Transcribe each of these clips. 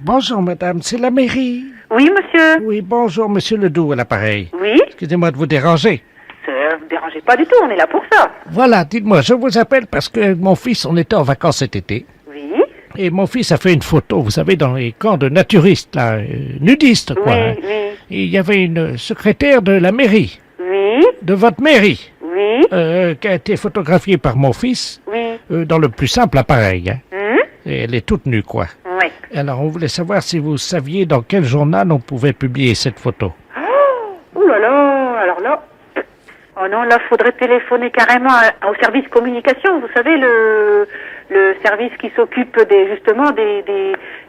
Bonjour madame, c'est la mairie. Oui, monsieur. Oui, bonjour monsieur Ledoux à l'appareil. Oui. Excusez-moi de vous déranger. Ça vous dérangez pas du tout, on est là pour ça. Voilà, dites-moi, je vous appelle parce que mon fils, on était en vacances cet été. Oui. Et mon fils a fait une photo, vous savez, dans les camps de naturistes, là, nudistes, quoi. Oui, oui. Et il y avait une secrétaire de la mairie, Oui. de votre mairie, Oui. qui a été photographiée par mon fils, Oui. dans le plus simple appareil. Hein. Hum. Et elle est toute nue, quoi. Oui. Alors, on voulait savoir si vous saviez dans quel journal on pouvait publier cette photo. Ouh là là, alors là. Oh non, là, faudrait téléphoner carrément au service communication. Vous savez, le service qui s'occupe justement des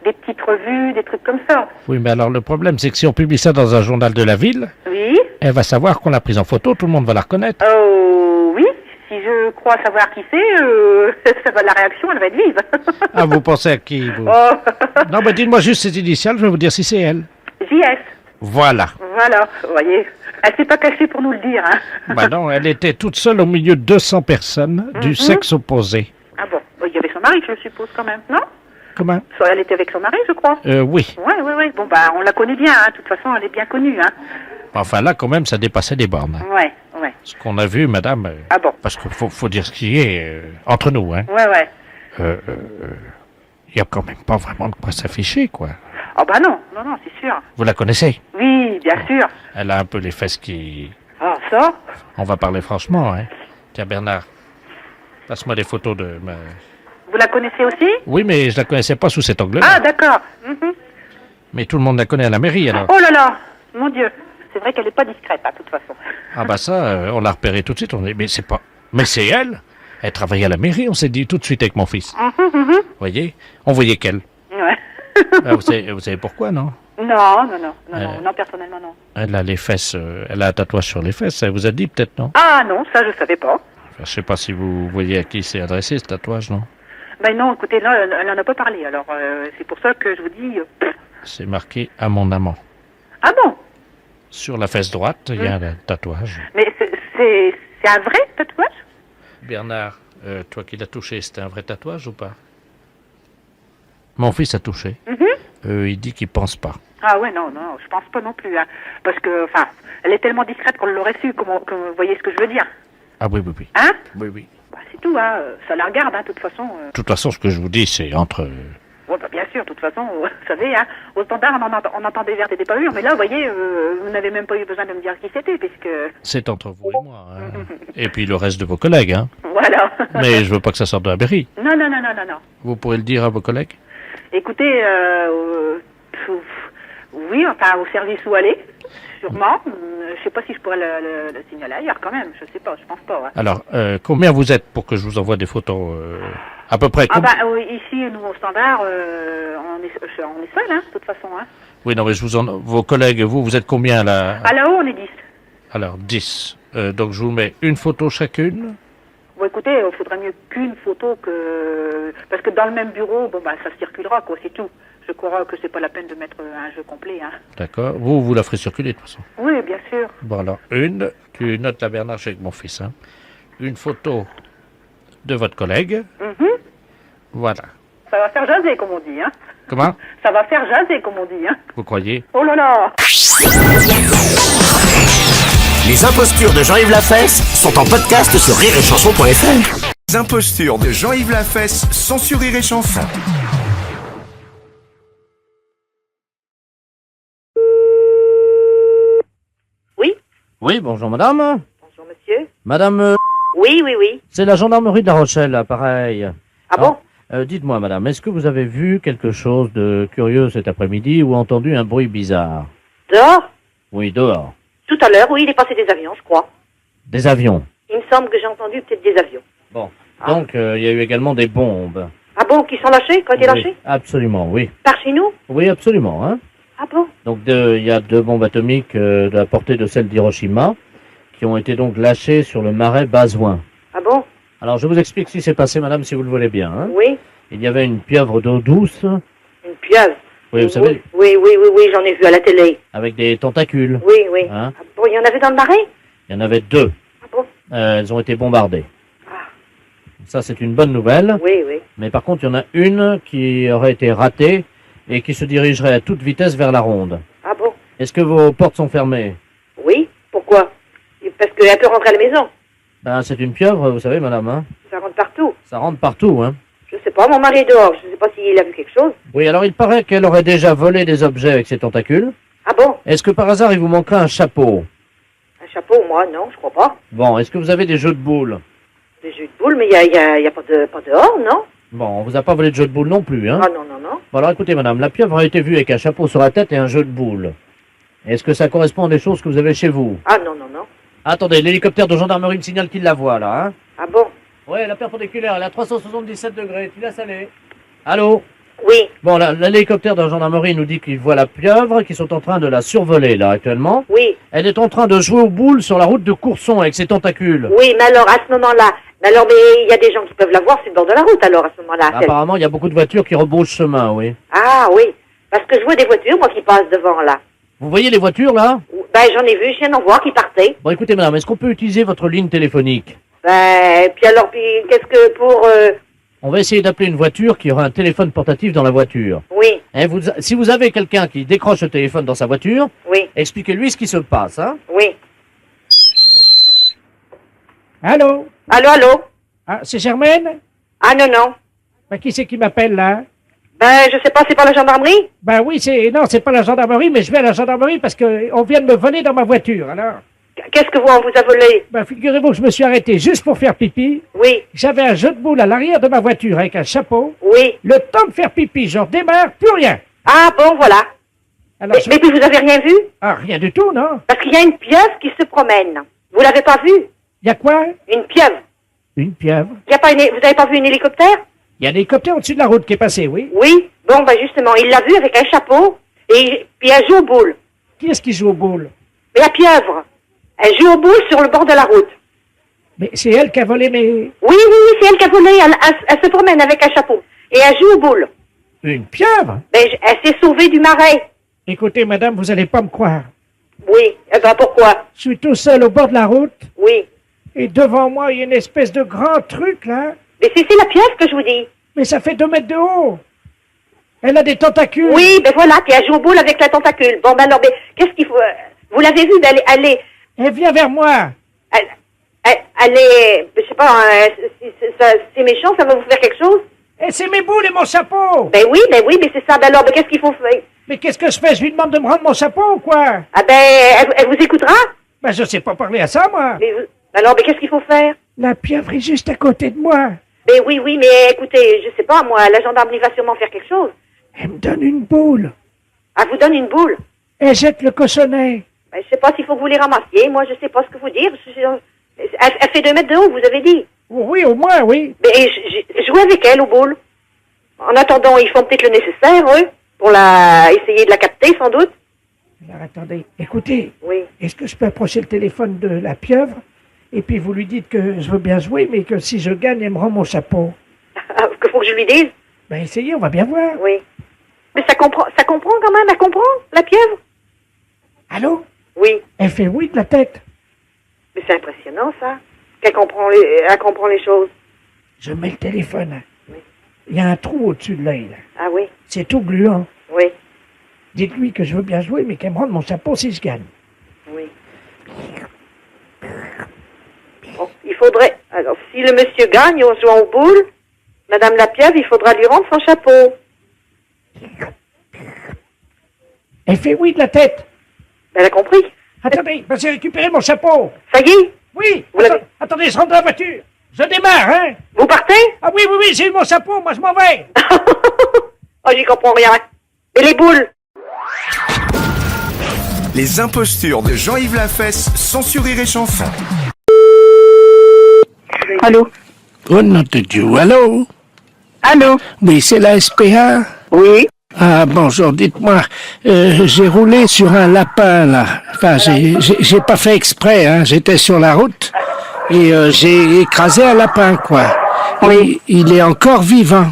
petites revues, des trucs comme ça. Oui, mais alors le problème, c'est que si on publie ça dans un journal de la ville, Oui. elle va savoir qu'on l'a prise en photo, tout le monde va la reconnaître. Oh, oui. Si je crois savoir qui c'est, ça va, la réaction, elle va être vive. Ah, vous pensez à qui, vous? Oh. Non, mais dites-moi juste ses initiales, je vais vous dire si c'est elle. JS. Voilà. Voilà, vous voyez. Elle s'est pas cachée pour nous le dire, hein. Bah non, elle était toute seule au milieu de 200 personnes du sexe opposé. Ah bon, il y avait son mari, je suppose, quand même, non? Comment? Elle était avec son mari, je crois. Oui. Oui. Bon, bah, on la connaît bien, hein. De toute façon, elle est bien connue, hein. Enfin, là, quand même, ça dépassait des bornes. Ouais. Ce qu'on a vu, madame... Ah bon? Parce qu'il faut dire ce qui est entre nous, hein. Ouais. Il y a quand même pas vraiment de quoi s'afficher, quoi. Ah bah non, c'est sûr. Vous la connaissez? Oui, bien sûr. Elle a un peu les fesses qui... Ah, ça? On va parler franchement, hein. Tiens, Bernard, passe-moi des photos de... Vous la connaissez aussi? Oui, mais je la connaissais pas sous cet angle-là. Ah, d'accord. Mhm. Mais tout le monde la connaît à la mairie, alors. Oh là là, mon Dieu. C'est vrai qu'elle est pas discrète, hein, de toute façon. Ah bah ça, on l'a repéré tout de suite. On dit, mais c'est pas... Mais c'est elle. Elle travaillait à la mairie, on s'est dit tout de suite avec mon fils. Vous voyez? On voyait qu'elle. Ouais. Ah, vous savez pourquoi, non? Non, personnellement, non. Elle a les fesses... elle a un tatouage sur les fesses, elle vous a dit peut-être, non? Ah non, ça, je savais pas. Enfin, je sais pas si vous voyez à qui c'est adressé, ce tatouage, non? Ben non, écoutez, là, elle en a pas parlé, alors c'est pour ça que je vous dis... C'est marqué « à mon amant ». Ah bon? Sur la fesse droite, il y a un tatouage. Mais c'est un vrai tatouage? Bernard, toi qui l'as touché, c'était un vrai tatouage ou pas? Mon fils a touché. Il dit qu'il pense pas. Ah ouais, non, je pense pas non plus, hein. Parce que, enfin, elle est tellement discrète qu'on l'aurait su, vous voyez ce que je veux dire? Ah oui. Hein? Oui. Bah, c'est tout, hein, ça la regarde, hein, de toute façon. De toute façon, ce que je vous dis, c'est entre... Ouais, bah, bien sûr, de toute façon, vous savez, hein, au standard, on entend des vertes et des pas mûres, mais là, vous voyez, vous n'avez même pas eu besoin de me dire qui c'était, puisque... C'est entre vous et moi, hein. Et puis le reste de vos collègues, hein. Voilà. Mais je veux pas que ça sorte de la mairie. Non. Vous pourrez le dire à vos collègues? Écoutez, oui, enfin, au service où aller, sûrement. Je sais pas si je pourrais le signaler ailleurs, quand même, je sais pas, je pense pas, ouais. Alors, combien vous êtes pour que je vous envoie des photos à peu près? Ah bah oui, ici, nous, au standard, on est seul, hein, de toute façon, hein. Oui, non, mais vos collègues, vous êtes combien là? Ah, là-haut, on est 10. Alors, 10. Donc, je vous mets une photo chacune. Bon, écoutez, il faudrait mieux qu'une photo que... Parce que dans le même bureau, bon, bah, ça circulera, quoi, c'est tout. Je crois que c'est pas la peine de mettre un jeu complet, hein. D'accord. Vous la ferez circuler, de toute façon. Oui, bien sûr. Bon, alors, tu notes la Bernard, je suis avec mon fils, hein. Une photo de votre collègue. Voilà. Ça va faire jaser, comme on dit, hein. Comment? Ça va faire jaser, comme on dit, hein. Vous croyez? Oh là là! Les impostures de Jean-Yves Lafesse sont en podcast sur rireetchanson.fr. Les impostures de Jean-Yves Lafesse sont sur Rire et Chanson. Oui? Oui, bonjour madame. Bonjour, monsieur. Madame, Oui. c'est la gendarmerie de La Rochelle, là, pareil. Ah bon? Dites-moi madame, est-ce que vous avez vu quelque chose de curieux cet après-midi ou entendu un bruit bizarre? Dehors? Oui, dehors. Tout à l'heure, oui, il est passé des avions, je crois. Des avions. Il me semble que j'ai entendu peut-être des avions. Bon. Donc, il y a eu également des bombes. Ah bon, qui sont lâchés, qui ont été Oui, lâchés? absolument, oui. Par chez nous? Oui, absolument, hein. Ah bon? Donc, il y a 2 bombes atomiques de la portée de celle d'Hiroshima qui ont été donc lâchées sur le marais Bazoin. Ah bon? Alors, je vous explique ce qui s'est passé, madame, si vous le voulez bien, hein. Oui. Il y avait une pieuvre d'eau douce, Une pieuvre? oui, vous savez, Oui, j'en ai vu à la télé. avec des tentacules. Oui. Hein. Ah bon, il y en avait dans le marais? Il y en avait 2. Ah bon? Elles ont été bombardées. Ah. Ça, c'est une bonne nouvelle. Oui. Mais par contre, il y en a une qui aurait été ratée et qui se dirigerait à toute vitesse vers la ronde. Ah bon? Est-ce que vos portes sont fermées? Oui. Pourquoi? Parce qu'elle peut rentrer à la maison. Ben, c'est une pieuvre, vous savez, madame, hein. Ça rentre partout. Ça rentre partout, hein. Je sais pas, mon mari est dehors. Je sais pas s'il a vu quelque chose. Oui, alors il paraît qu'elle aurait déjà volé des objets avec ses tentacules. Ah bon? Est-ce que par hasard il vous manquerait un chapeau? Un chapeau, moi, non, je crois pas. Bon, est-ce que vous avez des jeux de boules? Des jeux de boules, mais il y a pas dehors, non? Bon, on vous a pas volé de jeux de boules non plus, hein. Ah non, non, non. Bon, alors écoutez, madame, la pieuvre a été vue avec un chapeau sur la tête et un jeu de boules. Est-ce que ça correspond à des choses que vous avez chez vous? Ah non, non, non. Attendez, l'hélicoptère de gendarmerie me signale qu'il la voit, là, hein. Ah bon? Ouais, la perpendiculaire, elle est à 377 degrés, tu laisses aller. Allô? Oui, Bon, l'hélicoptère de gendarmerie nous dit qu'il voit la pieuvre, qu'ils sont en train de la survoler, là, actuellement. oui, Elle est en train de jouer aux boules sur la route de Courson avec ses tentacules. oui, mais alors, à ce moment-là, mais il y a des gens qui peuvent la voir sur le bord de la route, alors, à ce moment-là. Apparemment, il y a beaucoup de voitures qui rebroussent chemin, oui. Ah oui, parce que je vois des voitures, moi, qui passent devant, là. Vous voyez les voitures, là? Ben, j'en ai vu, je viens d'en voir qui partaient. Bon, écoutez, madame, est-ce qu'on peut utiliser votre ligne téléphonique? Ben, puis qu'est-ce que pour... On va essayer d'appeler une voiture qui aura un téléphone portatif dans la voiture. Oui, Hein, si vous avez quelqu'un qui décroche le téléphone dans sa voiture, oui, expliquez-lui ce qui se passe, hein? oui. Allô? Allô, allô? Ah, c'est Germaine? Ah non, non. Ben, qui c'est qui m'appelle, là? Ben, je sais pas, c'est pas la gendarmerie? Ben oui, non, c'est pas la gendarmerie, mais je vais à la gendarmerie parce que on vient de me voler dans ma voiture, alors. Qu'est-ce que on vous a volé? Ben, figurez-vous que je me suis arrêté juste pour faire pipi. Oui, J'avais un jeu de boules à l'arrière de ma voiture avec un chapeau. oui. Le temps de faire pipi, je redémarre, plus rien. Ah bon, voilà. Alors, Mais puis vous avez rien vu? Ah, rien du tout, non? Parce qu'il y a une pieuvre qui se promène. Vous l'avez pas vue? Y a quoi? Une pieuvre. Une pieuvre. Vous avez pas vu un hélicoptère? Y a un hélicoptère au-dessus de la route qui est passé, oui. Oui. Bon, ben justement, il l'a vu avec un chapeau et puis elle joue aux boules. Qui est-ce qui joue aux boules? Mais la pieuvre, elle joue aux boules sur le bord de la route. Mais c'est elle qui a volé mes... Oui, oui, oui, c'est elle qui a volé. Elle se promène avec un chapeau et elle joue aux boules. Une pieuvre? Ben, elle s'est sauvée du marais. Écoutez, madame, vous allez pas me croire. Oui. Eh ben, pourquoi? Je suis tout seul au bord de la route. Oui. Et devant moi, il y a une espèce de grand truc, là. Mais c'est la pieuvre que je vous dis. Mais ça fait 2 mètres de haut. Elle a des tentacules. Oui, ben voilà, puis elle joue aux boules avec la tentacule. Bon, ben alors, ben, qu'est-ce qu'il faut... vous l'avez vue, ben, Elle vient vers moi. elle est... Je sais pas, hein, c'est méchant, ça va vous faire quelque chose? Et c'est mes boules et mon chapeau. Ben oui, mais c'est ça. Ben alors, ben, qu'est-ce qu'il faut faire? Mais qu'est-ce que je fais? Je lui demande de me rendre mon chapeau ou quoi? Ah ben, elle vous écoutera? Ben, je sais pas parler à ça, moi. Mais alors, ben, qu'est-ce qu'il faut faire? La pieuvre est juste à côté de moi. Ben oui, mais écoutez, je sais pas, moi, la gendarmerie va sûrement faire quelque chose. Elle me donne une boule. Elle vous donne une boule. Elle jette le cochonnet. Ben, je sais pas s'il faut que vous les ramassiez. Moi, je sais pas ce que vous dire. Elle fait 2 mètres de haut, vous avez dit. Oui, au moins, oui. Mais jouez avec elle aux boules. En attendant, ils font peut-être le nécessaire, eux, pour essayer de la capter, sans doute. Alors, attendez. Écoutez, Oui. est-ce que je peux approcher le téléphone de la pieuvre? Et puis vous lui dites que je veux bien jouer, mais que si je gagne, elle me rend mon chapeau. Que faut que je lui dise? Ben, essayez, on va bien voir. Oui. Mais ça comprend quand même, elle comprend, la pieuvre? Allô? Oui. Elle fait oui de la tête. Mais c'est impressionnant, ça. Elle comprend les choses. Je mets le téléphone. Oui. Il y a un trou au-dessus de l'œil, là. Ah oui, C'est tout gluant. oui, Dites-lui que je veux bien jouer, mais qu'elle me rende mon chapeau si je gagne. oui. Bon, il faudrait... Alors, si le monsieur gagne en jouant aux boules, Madame la pieuvre, il faudra lui rendre son chapeau. Elle fait oui de la tête. Elle a compris. Attendez, j'ai récupéré mon chapeau. Ça y est? Oui, Vous l'avez- attendez, je rentre dans la voiture. Je démarre, hein? Vous partez? Ah oui, oui, oui, j'ai eu mon chapeau, moi je m'en vais. Oh, j'y comprends rien. Et les boules? Les impostures de Jean-Yves Lafesse, sans sur Rire et Chanson. Allô? Oh nom de Dieu, allô? Allô? Oui, c'est la SPA? Oui? Ah, bonjour, dites-moi, j'ai roulé sur un lapin, là. Enfin, j'ai pas fait exprès, hein. J'étais sur la route et j'ai écrasé un lapin, quoi. Oui. Il est encore vivant.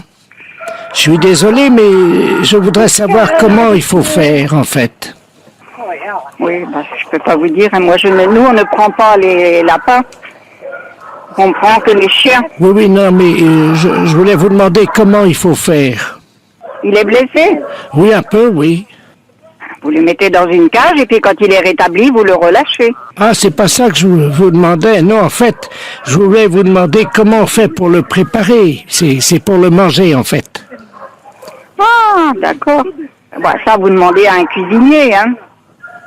Je suis désolé, mais je voudrais savoir comment il faut faire, en fait. Oui, bah, je peux pas vous dire. Hein. Moi, nous, on ne prend pas les lapins. On prend que les chiens. Oui, oui, non, mais je voulais vous demander comment il faut faire. Il est blessé. Oui, un peu, oui. Vous le mettez dans une cage et puis quand il est rétabli, vous le relâchez. Ah, c'est pas ça que je vous demandais. Non, en fait, je voulais vous demander comment on fait pour le préparer. C'est pour le manger, en fait. Ah, d'accord. Bah, ça, vous demandez à un cuisinier, hein.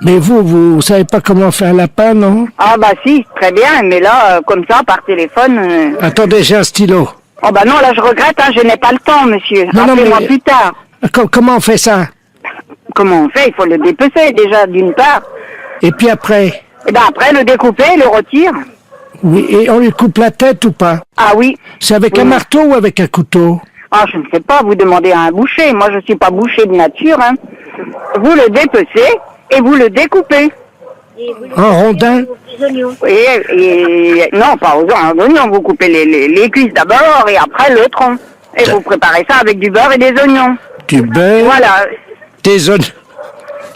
Mais vous savez pas comment faire un lapin, non? Ah, bah si, très bien, mais là, comme ça, par téléphone... Attendez, j'ai un stylo. Oh, bah non, là, je regrette, hein, je n'ai pas le temps, monsieur. Non, non, Appelez-moi mais- plus tard. Comment on fait ça? Comment on fait? Il faut le dépecer, déjà, d'une part. Et puis après? Et ben après, le découper, le retire. Oui, et on lui coupe la tête ou pas? Ah oui. C'est avec Oui. un marteau ou avec un couteau? Ah, je ne sais pas, vous demandez à un boucher. Moi, je suis pas boucher de nature, hein. Vous le dépecez et vous le découpez. En rondins? Et non, pas aux oignons. Vous coupez les cuisses d'abord et après le tronc. Et vous préparez ça avec du beurre et des oignons. Du beurre? Voilà. Des oignons?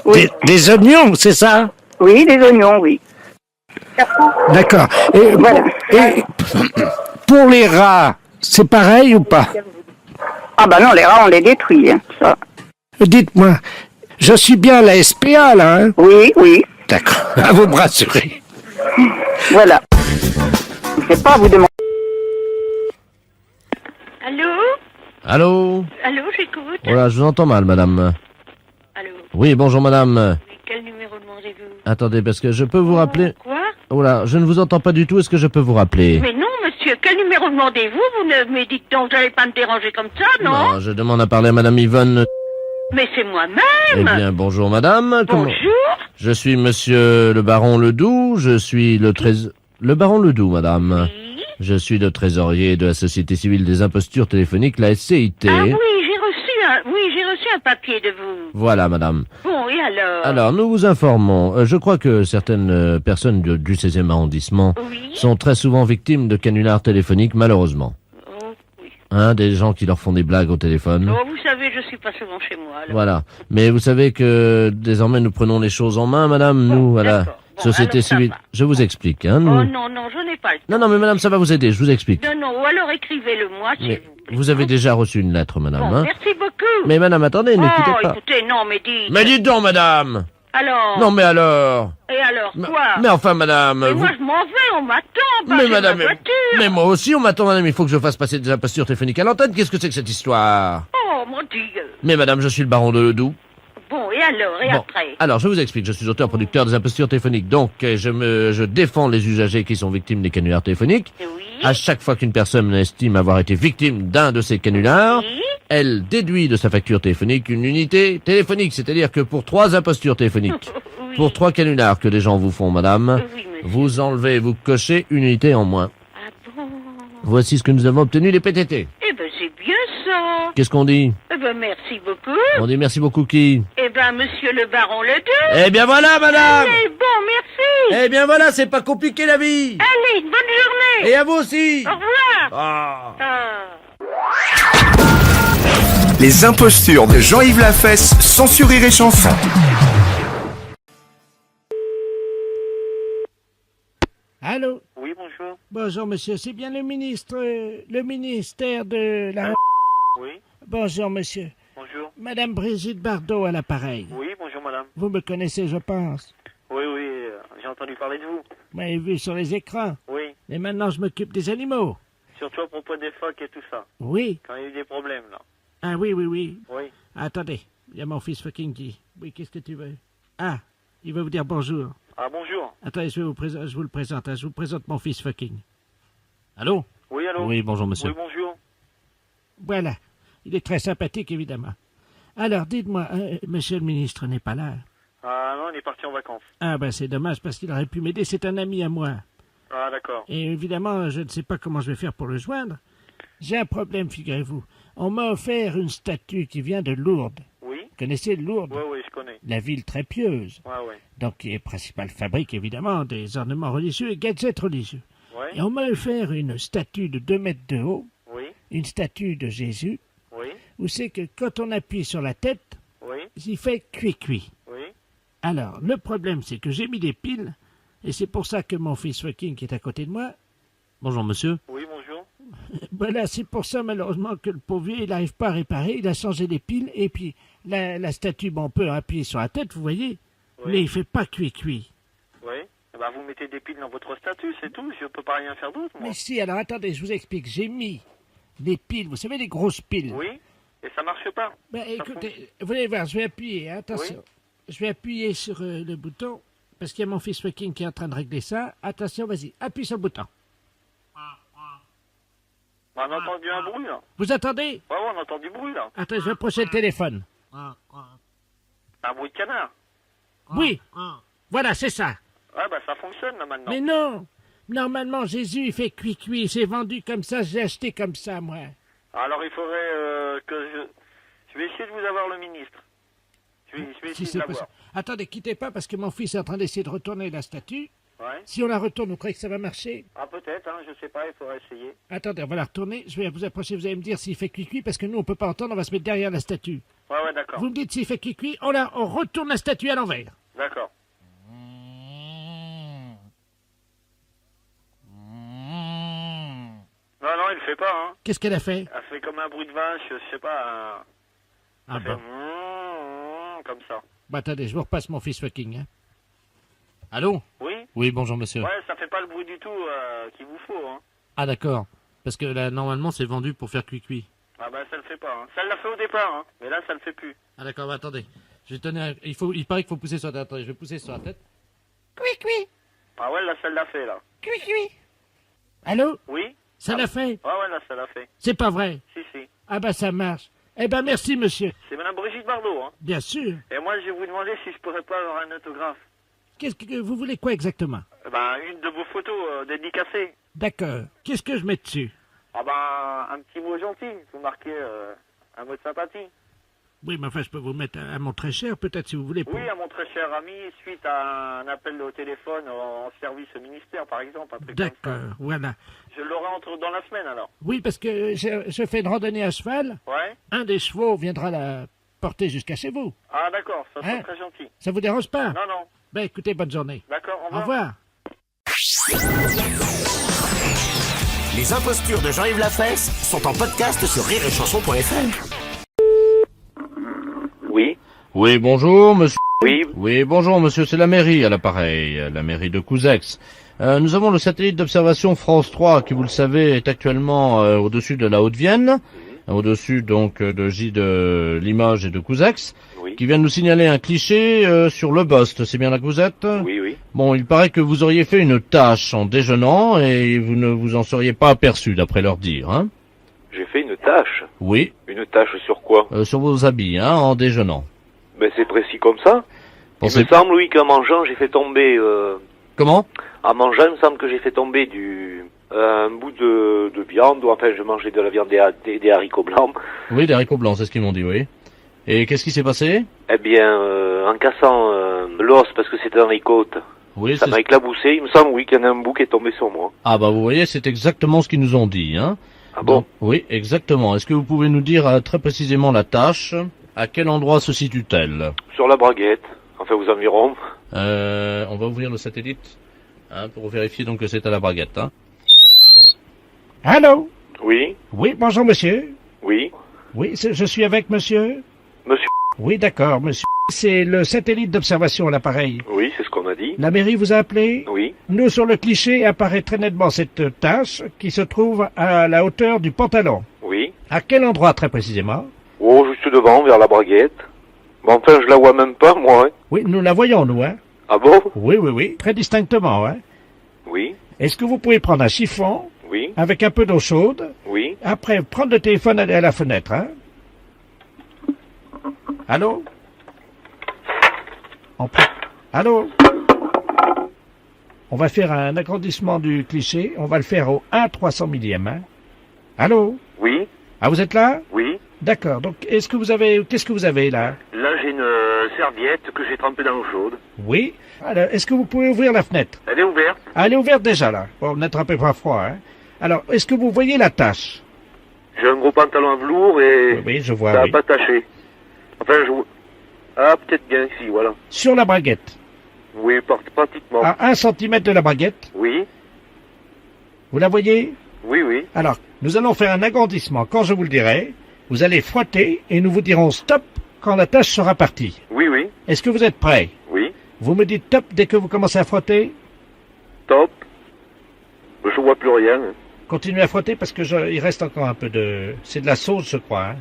Oui. Des oignons, c'est ça? Oui, des oignons, oui. D'accord. Et, Voilà. et pour les rats, c'est pareil ou pas? Ah bah non, les rats, on les détruit, hein, ça. Dites-moi, je suis bien à la SPA, là, hein? Oui, oui. D'accord, à vous me rassurer. Voilà. Je ne sais pas, vous demandez... Allô? Allô? Allô, j'écoute. Voilà, je vous entends mal, madame. Allô? Oui, bonjour, madame. Oui, quel numéro demandez-vous? Attendez, parce que je peux vous rappeler... Quoi? Oh là, je ne vous entends pas du tout, est-ce que je peux vous rappeler? Mais non, monsieur, quel numéro demandez-vous? Vous ne me dites donc, vous n'allez pas me déranger comme ça, non? Non, je demande à parler à madame Yvonne. Mais c'est Eh moi-même! bien, bonjour, madame. Bonjour! Je suis monsieur le baron Ledoux, je suis le Le baron Ledoux, madame. Oui? Je suis le trésorier de la Société Civile des Impostures Téléphoniques, la SCIT. Ah oui, j'ai reçu un papier de vous. Voilà, madame. Bon, et alors? Alors, nous vous informons. Je crois que certaines personnes du 16e arrondissement Oui? sont très souvent victimes de canulars téléphoniques, malheureusement. Oh, oui. Hein, des gens qui leur font des blagues au téléphone. Oh, vous savez, je suis pas souvent chez moi, alors. Voilà. Mais vous savez que désormais nous prenons les choses en main, madame. Nous, voilà. d'accord. Bon, Société alors ça civile. va. Je vous explique, hein. Nous... Oh non, non, je n'ai pas le temps. Non, mais madame, ça va vous aider. Je vous explique. Non, non, ou alors écrivez-le-moi, s'il Mais vous plaît. vous avez déjà reçu une lettre, madame, Bon, hein. merci beaucoup. Mais madame, attendez, ne quittez Oh, pas. écoutez, non, mais dites. Mais dites donc, madame. Alors? Non, mais alors. Et alors, quoi? Mais enfin, madame. Mais vous- moi, je m'en vais, on m'attend, Mais j'ai madame, ma voiture. mais moi aussi on m'attend, madame, il faut que je fasse passer des impostures téléphoniques à l'antenne. Qu'est-ce que c'est que cette histoire? Oh, mon Dieu. Mais madame, je suis le baron de Ledoux. Bon, et alors, et Bon, après? alors je vous explique, je suis auteur-producteur des impostures téléphoniques, donc je défends les usagers qui sont victimes des canulars téléphoniques. Oui? À chaque fois qu'une personne estime avoir été victime d'un de ces canulars, Oui? elle déduit de sa facture téléphonique une unité téléphonique, c'est-à-dire que pour 3 impostures téléphoniques, Oui. pour 3 canulars que les gens vous font, madame, Oui, monsieur. vous enlevez, vous cochez une unité en moins. Ah bon? Voici ce que nous avons obtenu les PTT. Eh ben, c'est bien ça. Qu'est-ce qu'on dit? Eh ben, merci beaucoup. On dit merci beaucoup qui? Eh ben, monsieur le baron Ledoux. Eh bien voilà, madame! Eh bon, merci. Eh bien voilà, c'est pas compliqué la vie! Allez, bonne journée. Et à vous aussi! Au revoir. Ah. Ah. Les impostures de Jean-Yves Lafesse, sans Rire et Chanson. Allô? Oui, bonjour. Bonjour, monsieur. C'est bien le ministère de la... Oui, Bonjour, monsieur. bonjour. Madame Brigitte Bardot à l'appareil. Oui, bonjour madame. Vous me connaissez, je pense. Oui, j'ai entendu parler de vous. Vous m'avez vu sur les écrans. Oui, Et maintenant, je m'occupe des animaux. surtout à propos des phoques et tout ça. Oui. Quand il y a eu des problèmes, là. Ah oui, oui, oui. Oui. Attendez. Il y a mon fils fucking qui... Oui, qu'est-ce que tu veux? Ah, il veut vous dire bonjour. Ah, bonjour. Attendez, je vous le présente. Hein. Je vous présente mon fils fucking. Allô? Oui, allô? Oui, bonjour monsieur. Oui, bonjour. Voilà. Il est très sympathique, évidemment. Alors, dites-moi, monsieur le ministre n'est pas là. Ah non, il est parti en vacances. Ah ben c'est dommage parce qu'il aurait pu m'aider, c'est un ami à moi. Ah, d'accord. Et évidemment, je ne sais pas comment je vais faire pour le joindre. J'ai un problème, figurez-vous. On m'a offert une statue qui vient de Lourdes. Oui? Vous connaissez Lourdes? Oui, je connais. La ville très pieuse. Ouais. Donc qui est principale fabrique, évidemment, des ornements religieux et gadgets religieux. Ouais? Et on m'a offert une statue de 2 mètres de haut, Oui? une statue de Jésus, Oui? où c'est que quand on appuie sur la tête, Oui? il fait cuit-cuit. Oui? Alors, le problème, c'est que j'ai mis des piles, et c'est pour ça que mon fils fucking qui est à côté de moi... Bonjour monsieur. Oui, bonjour. Voilà, c'est pour ça malheureusement que le pauvre vieux, il n'arrive pas à réparer, il a changé les piles, et puis la statue, bon, on peut appuyer sur la tête, vous voyez, Oui. mais il fait pas cuit-cuit. Oui. Eh ben, vous mettez des piles dans votre statut, c'est tout. Je peux pas rien faire d'autre, moi. Mais si, alors attendez, je vous explique, j'ai mis des piles, vous savez, les grosses piles. Oui. Et ça marche pas. Ben, écoutez, vous allez voir, je vais appuyer, hein, attention. Je vais appuyer sur le bouton, parce qu'il y a mon fils fucking qui est en train de régler ça. Attention, vas-y, appuie sur le bouton. On a entendu un bruit, là. Vous entendez? Ouais, on entend du bruit, là. Attends, je vais approcher le téléphone. Un bruit de canard. Oui, voilà, c'est ça. Ouais, bah ça fonctionne, là, maintenant. Mais non, normalement, Jésus, il fait cuit-cuit, c'est vendu comme ça, j'ai acheté comme ça, moi. Alors, il faudrait que je vais essayer de vous avoir le ministre. Je vais Si essayer c'est de l'avoir. possible. Attendez, quittez pas, parce que mon fils est en train d'essayer de retourner la statue. Ouais. Si on la retourne, vous croyez que ça va marcher? Ah, peut-être, hein, je sais pas, il faudrait essayer. Attendez, on va la retourner, je vais vous approcher, vous allez me dire s'il fait cuit-cuit, parce que nous, on peut pas entendre, on va se mettre derrière la statue. Ouais, d'accord. Vous me dites s'il fait cuit-cuit, on retourne la statue à l'envers. D'accord. Non, non, il le fait pas, hein. Qu'est-ce qu'elle a fait? Elle fait comme un bruit de vache, je sais pas. Ah Elle fait bon. comme ça. Bah attendez, je vous repasse mon fils fucking, hein. Allô? Oui. Oui, bonjour monsieur. Ouais, ça fait pas le bruit du tout qu'il vous faut, hein. Ah d'accord. Parce que là, normalement, c'est vendu pour faire cuit-cuit. Ah bah ça le fait pas, hein. Ça l'a fait au départ, hein. Mais là, ça le fait plus. Ah d'accord, bah, attendez. Je vais tenir... Il paraît qu'il faut pousser sur la tête. Attendez, je vais pousser sur la tête. Cuit-cuit, Ah ouais, là, ça l'a fait, là. cuit-cuit. Allô? Oui. Ça l'a fait? Ouais, ouais, là, ça l'a fait. C'est pas vrai? Si, si. Ah bah ça marche. Eh ben merci monsieur. C'est Madame Brigitte Bardot, hein. Bien sûr. Et moi, je vais vous demander si je pourrais pas avoir un autographe. Qu'est-ce que vous voulez quoi exactement? Ben, une de vos photos dédicacées. D'accord. Qu'est-ce que je mets dessus? Ah ben, un petit mot gentil. Vous marquez un mot de sympathie. Oui, mais enfin je peux vous mettre un mot très cher peut-être si vous voulez. Oui, à mon très cher ami, suite à un appel au téléphone en service au ministère, par exemple. Un truc comme ça. D'accord, voilà. Je l'aurai dans la semaine, alors. Oui, parce que je fais une randonnée à cheval. Ouais. Un des chevaux viendra la porter jusqu'à chez vous. Ah d'accord, ça serait Hein? très gentil. Ça vous dérange pas? Non, non. Ben écoutez, bonne journée. D'accord, au Au revoir. revoir. Les impostures de Jean-Yves Lafesse sont en podcast sur rireetchanson.fr. Oui. Oui, bonjour monsieur. Oui. Oui, bonjour monsieur, c'est la mairie à l'appareil, la mairie de Couzex. Nous avons le satellite d'observation France 3 qui, vous le savez, est actuellement au-dessus de la Haute-Vienne, au-dessus donc de Limoges et de Couzex, Oui. qui vient de nous signaler un cliché sur le Bost. C'est bien là que vous êtes? Oui, oui. Bon, il paraît que vous auriez fait une tâche en déjeunant et vous ne vous en seriez pas aperçu, d'après leur dire, hein? J'ai fait une tâche. Oui, Une tâche sur quoi? sur vos habits, hein, en déjeunant. Ben c'est précis comme ça. Pensez- Il me semble, oui, qu'en mangeant, j'ai fait tomber... Comment? En mangeant, il me semble que j'ai fait tomber un bout de viande, ou enfin, je mangeais de la viande des haricots blancs. Oui, des haricots blancs, c'est ce qu'ils m'ont dit, oui. Et qu'est-ce qui s'est passé? Eh bien, en cassant l'os, parce que c'était dans les côtes, Oui, ça c'est... m'a éclaboussé. Il me semble, oui, qu'il y en a un bout qui est tombé sur moi. Ah bah vous voyez, c'est exactement ce qu'ils nous ont dit, hein. Ah bon? Donc, oui, exactement. Est-ce que vous pouvez nous dire très précisément la tâche? À quel endroit se situe-t-elle? Sur la braguette, enfin aux environs. On va ouvrir le satellite, hein, pour vérifier donc que c'est à la braguette, hein. Allô? Oui, Oui, bonjour monsieur. oui. Oui, je suis avec monsieur. Monsieur, Oui, d'accord, monsieur. C'est le satellite d'observation à l'appareil. oui, c'est ce qu'on a dit. La mairie vous a appelé? Oui, Nous, sur le cliché, apparaît très nettement cette tache qui se trouve à la hauteur du pantalon. oui. À quel endroit très précisément? Oh, juste devant, vers la braguette. Mais enfin, je la vois même pas, moi, hein. Oui, nous la voyons, nous, hein? Ah bon? Oui, oui, oui, très distinctement, hein? Oui, Est-ce que vous pouvez prendre un chiffon oui, avec un peu d'eau chaude? oui. Après, prendre le téléphone, aller à la fenêtre, hein? Allô? Allô? On va faire un agrandissement du cliché. On va le faire au 1/300 millième, hein? Allô? Oui, Ah, vous êtes là? oui. D'accord. Donc, qu'est-ce que vous avez là? Là, j'ai une serviette que j'ai trempée dans l'eau chaude. Oui. Alors, est-ce que vous pouvez ouvrir la fenêtre? Elle est ouverte. Ah, elle est ouverte déjà, là. Bon, n'attrapez pas froid, hein? Alors, est-ce que vous voyez la tache? J'ai un gros pantalon à velours et Oui, je vois, ça n'a oui. pas taché. Enfin, Ah, peut-être bien ici, voilà. Sur la braguette. Oui, pratiquement. À 1 centimètre de la braguette. Oui, Vous la voyez? Oui, oui. Alors, nous allons faire un agrandissement. Quand je vous le dirai, vous allez frotter et nous vous dirons stop quand la tâche sera partie. Oui, oui. Est-ce que vous êtes prêts? Oui. Vous me dites top dès que vous commencez à frotter? Top. Je vois plus rien. Continuez à frotter parce que il reste encore un peu de... C'est de la sauce, je crois. Hein.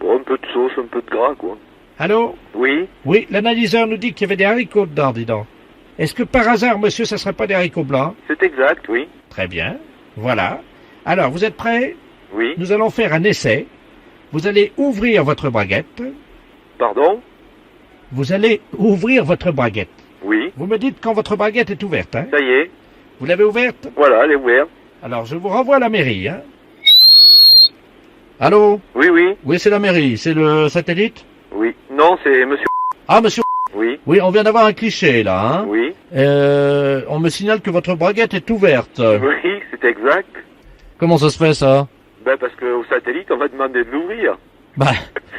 Bon, un peu de sauce, un peu de gras, quoi. Allô? Oui. Oui, l'analyseur nous dit qu'il y avait des haricots dedans, dis donc. Est-ce que par hasard, monsieur, ça serait pas des haricots blancs? C'est exact, oui. Très bien. Voilà. Alors, vous êtes prêts? Oui. Nous allons faire un essai. Vous allez ouvrir votre braguette. Pardon? Vous allez ouvrir votre braguette. Oui. Vous me dites quand votre braguette est ouverte, hein? Ça y est. Vous l'avez ouverte? Voilà, elle est ouverte. Alors, je vous renvoie à la mairie, hein? Allô? Oui, oui. Oui, c'est la mairie. C'est le satellite? Oui. Non, c'est monsieur. Ah, monsieur. Oui. Oui, on vient d'avoir un cliché, là, hein? Oui. On me signale que votre braguette est ouverte. Oui, c'est exact. Comment ça se fait, ça? Ben, parce qu'au satellite, on va demander de l'ouvrir. Bah,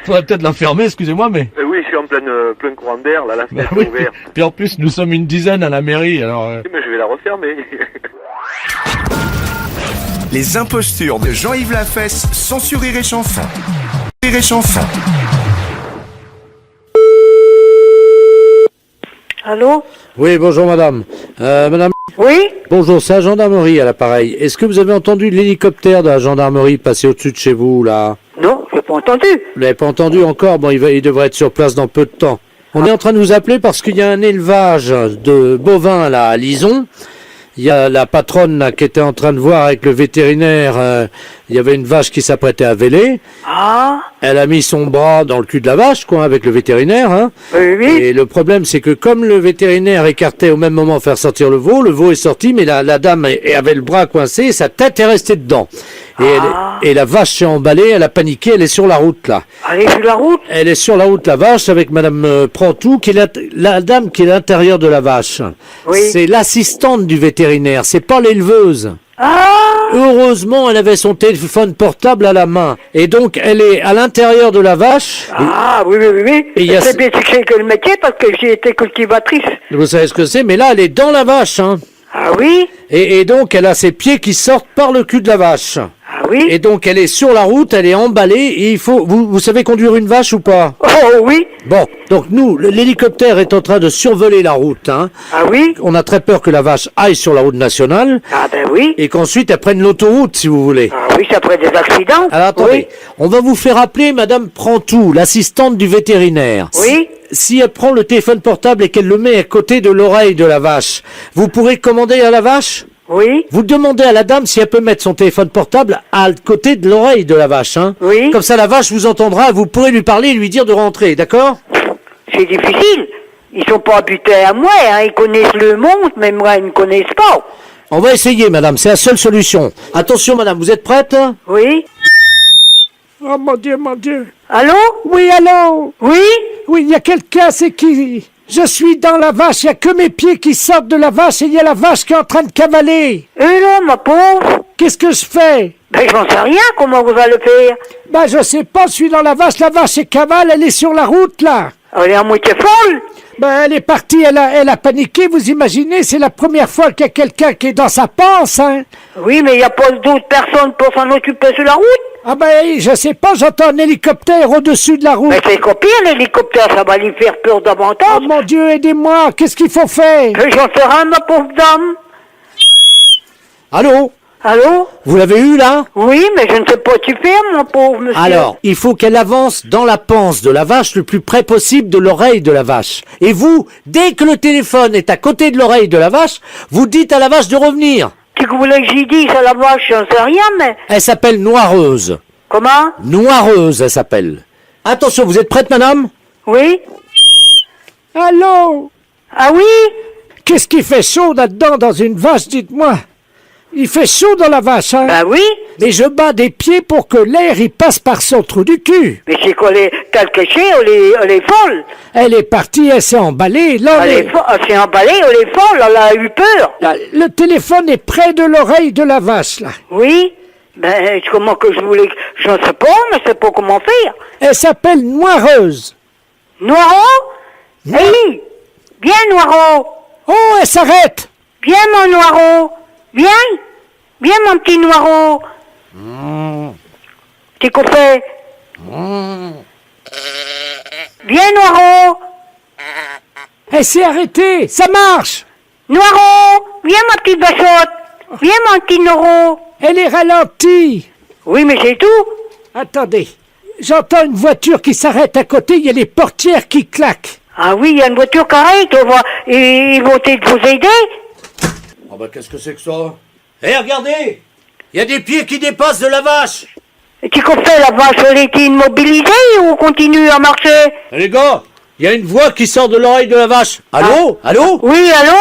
faudrait peut-être la fermer, excusez-moi, mais... Oui, je suis en plein courant d'air, là, la fenêtre oui. est ouverte. Puis en plus, nous sommes une dizaine à la mairie, alors... Mais je vais la refermer. Les impostures de Jean-Yves Lafesse, sans sur Rire et Chanson. Rire et Chanson. Allô? Oui, bonjour madame. Madame, Oui? bonjour, c'est la gendarmerie à l'appareil. Est-ce que vous avez entendu l'hélicoptère de la gendarmerie passer au-dessus de chez vous, là? Non, j'ai pas entendu. Vous l'avez pas entendu encore? Bon, il devrait être sur place dans peu de temps. On est en train de vous appeler parce qu'il y a un élevage de bovins, là, à Lison. Il y a la patronne, là, qui était en train de voir avec le vétérinaire, il y avait une vache qui s'apprêtait à véler. Ah? Elle a mis son bras dans le cul de la vache, quoi, avec le vétérinaire, hein. Oui, oui. Et le problème, c'est que comme le vétérinaire écartait au même moment faire sortir le veau est sorti, mais la dame avait le bras coincé, et sa tête est restée dedans. Et la vache s'est emballée, elle a paniqué, elle est sur la route, là. Elle est sur la route? Elle est sur la route, la vache, avec madame Prantou, qui est la dame qui est à l'intérieur de la vache. Oui. C'est l'assistante du vétérinaire, c'est pas l'éleveuse. Ah! Heureusement, elle avait son téléphone portable à la main. Et donc, elle est à l'intérieur de la vache. Ah, oui, oui, oui, oui. Et il y a C'est bien succès que le métier parce que j'ai été cultivatrice. Vous savez ce que c'est, mais là, elle est dans la vache, hein. Ah oui? Et donc, elle a ses pieds qui sortent par le cul de la vache. Ah oui? Et donc, elle est sur la route, elle est emballée, et il faut... Vous savez conduire une vache ou pas? Oh oui? Bon, donc nous, l'hélicoptère est en train de survoler la route, hein. Ah oui? On a très peur que la vache aille sur la route nationale, Ah ben oui. et qu'ensuite elle prenne l'autoroute, si vous voulez. Ah oui, ça ferait des accidents. Alors attendez, Oui. on va vous faire appeler Madame Prantou, l'assistante du vétérinaire. Oui. Si elle prend le téléphone portable et qu'elle le met à côté de l'oreille de la vache, vous pourrez commander à la vache? Oui. Vous demandez à la dame si elle peut mettre son téléphone portable à côté de l'oreille de la vache, hein? Oui. Comme ça la vache vous entendra, vous pourrez lui parler et lui dire de rentrer, d'accord? C'est difficile. Ils sont pas habitués à moi, hein. Ils connaissent le monde, mais moi, ils ne connaissent pas. On va essayer, madame, c'est la seule solution. Attention, madame, vous êtes prête? Oui. Oh mon Dieu, mon Dieu. Allô? Oui, allô? Oui? Oui, il y a quelqu'un, c'est qui? Je suis dans la vache, il n'y a que mes pieds qui sortent de la vache et il y a la vache qui est en train de cavaler. Et là, ma pauvre? Qu'est-ce que je fais? Ben, j'en sais rien, comment vous allez faire? Ben, je sais pas, je suis dans la vache est cavale, elle est sur la route, là. Elle est à moitié folle? Ben, elle est partie, elle a paniqué, vous imaginez, c'est la première fois qu'il y a quelqu'un qui est dans sa panse, hein. Oui, mais il n'y a pas d'autres personnes pour s'en occuper sur la route? Ah ben, je sais pas, j'entends un hélicoptère au-dessus de la route. Mais c'est copier l'hélicoptère, ça va lui faire peur davantage. Oh mon Dieu, aidez-moi, qu'est-ce qu'il faut faire? J'en sais rien, ma pauvre dame. Allô? Allô? Vous l'avez eu, là? Oui, mais je ne sais pas tu faire, mon pauvre monsieur. Alors, il faut qu'elle avance dans la panse de la vache le plus près possible de l'oreille de la vache. Et vous, dès que le téléphone est à côté de l'oreille de la vache, vous dites à la vache de revenir. Tu voulais que j'y dise à la vache, j'en sais rien, mais... Elle s'appelle Noireuse. Comment? Noireuse, elle s'appelle. Attention, vous êtes prête, madame? Oui? Allô? Ah oui? Qu'est-ce qui fait chaud là-dedans dans une vache, dites-moi? Il fait chaud dans la vache, hein? Bah oui. Mais je bats des pieds pour que l'air y passe par son trou du cul. Mais c'est qu'on est quelque chose, elle est folle. Elle est partie, elle s'est emballée. Là, Elle s'est emballée, elle est folle, elle a eu peur. là, le téléphone est près de l'oreille de la vache, là. Oui? Ben, comment que je voulais... Je ne sais pas, mais je sais pas comment faire. Elle s'appelle Noireuse. Noiro? Oui. Viens, Noiro. Oh, elle s'arrête. Viens, mon Noiro. Viens. Viens, mon petit Noiro. Petit copain. Viens, Noiro. Elle s'est arrêtée, ça marche. Noiro, viens, ma petite bachotte. Viens, mon petit Noiro. Elle est ralentie. Oui, mais c'est tout. Attendez, j'entends une voiture qui s'arrête à côté, il y a les portières qui claquent. Ah oui, il y a une voiture carrée, ils vont vous aider. Oh bah qu'est-ce que c'est que ça? Eh, regardez! Il y a des pieds qui dépassent de la vache! Et tu comprends, la vache, elle était immobilisée ou on continue à marcher? Les gars, il y a une voix qui sort de l'oreille de la vache. Allô? Allô? Oui, allô?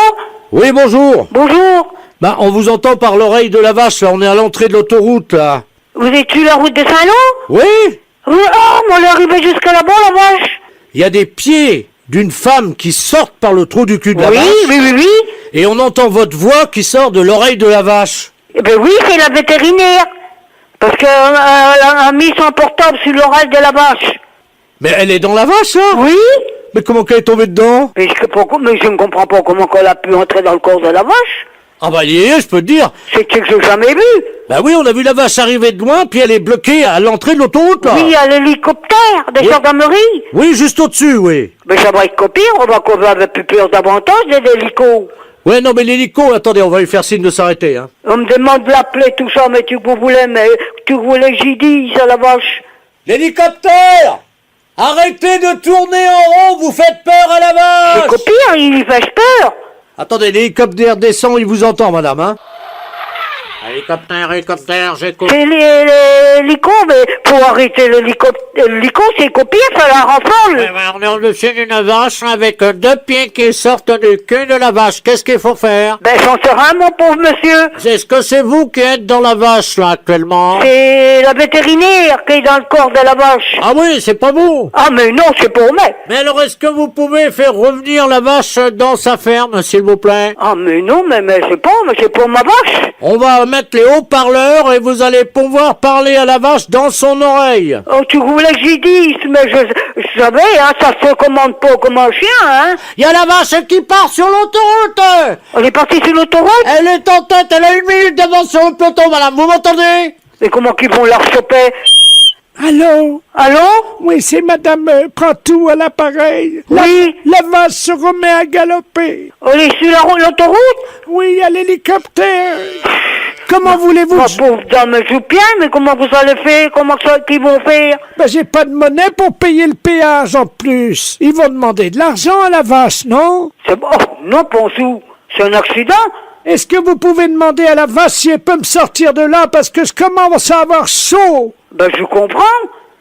Oui, bonjour. Bonjour. Bah, on vous entend par l'oreille de la vache, là. On est à l'entrée de l'autoroute, là. Vous êtes sur la route de Saint-Lô? Oui? Oui, oh, mais on est arrivé jusqu'à là-bas, la vache. Il y a des pieds d'une femme qui sortent par le trou du cul de la vache. Oui. Et on entend votre voix qui sort de l'oreille de la vache. Eh ben oui, c'est la vétérinaire. Parce qu'elle a mis son portable sur l'oreille de la vache. Mais elle est dans la vache, là? Oui? Mais comment qu'elle est tombée dedans? Mais je ne comprends pas comment elle a pu entrer dans le corps de la vache. Ah bah, je peux te dire. C'est que je n'ai jamais vu. Bah oui, on a vu la vache arriver de loin, puis elle est bloquée à l'entrée de l'autoroute, là. Oui, il y a l'hélicoptère des gendarmeries. Oui, juste au-dessus, oui. Mais ça va être copié, on va avec plus peur davantage des hélicos. Ouais, non, mais l'hélico, attendez, on va lui faire signe de s'arrêter, hein. On me demande de l'appeler, tout ça, mais tu voulais que j'y dise à la vache. L'hélicoptère! Arrêtez de tourner en rond, vous faites peur à la vache! C'est copié, il lui fait peur. Attendez, l'hélicoptère descend, il vous entend, madame, hein? Hélicoptère, j'écoute. C'est l'hélico, mais pour arrêter l'hélico, c'est copié, ça la renfole. On est au-dessus d'une vache avec deux pieds qui sortent du cul de la vache. Qu'est-ce qu'il faut faire? Ben, j'en sais rien, mon pauvre monsieur. Est-ce que c'est vous qui êtes dans la vache, là, actuellement? C'est la vétérinaire qui est dans le corps de la vache. Ah oui, c'est pas vous. Ah, mais non, c'est pour moi. Mais alors, est-ce que vous pouvez faire revenir la vache dans sa ferme, s'il vous plaît? Ah, mais non, mais c'est pour ma vache. On va mettre les haut-parleurs et vous allez pouvoir parler à la vache dans son oreille. Oh, tu voulais que j'y dise, mais je savais, hein, ça se commande pas comme un chien, hein. Il y a la vache qui part sur l'autoroute. Elle est partie sur l'autoroute? Elle est en tête, elle a 1 minute d'avance sur le peloton, madame, vous m'entendez? Mais comment qu'ils vont la choper? Allô? Allô? Oui, c'est Madame Prantou à l'appareil. Oui? La vache se remet à galoper. Elle est sur l'autoroute? Oui, à l'hélicoptère. Comment voulez-vous? Ma pauvre dame joue bien, mais comment vous allez faire? Comment qu'ils vont faire? Ben, j'ai pas de monnaie pour payer le péage en plus. Ils vont demander de l'argent à la vache, non? C'est bon. Non, Ponsou. C'est un accident? Est-ce que vous pouvez demander à la vache si elle peut me sortir de là parce que je commence à avoir chaud? Ben, je comprends.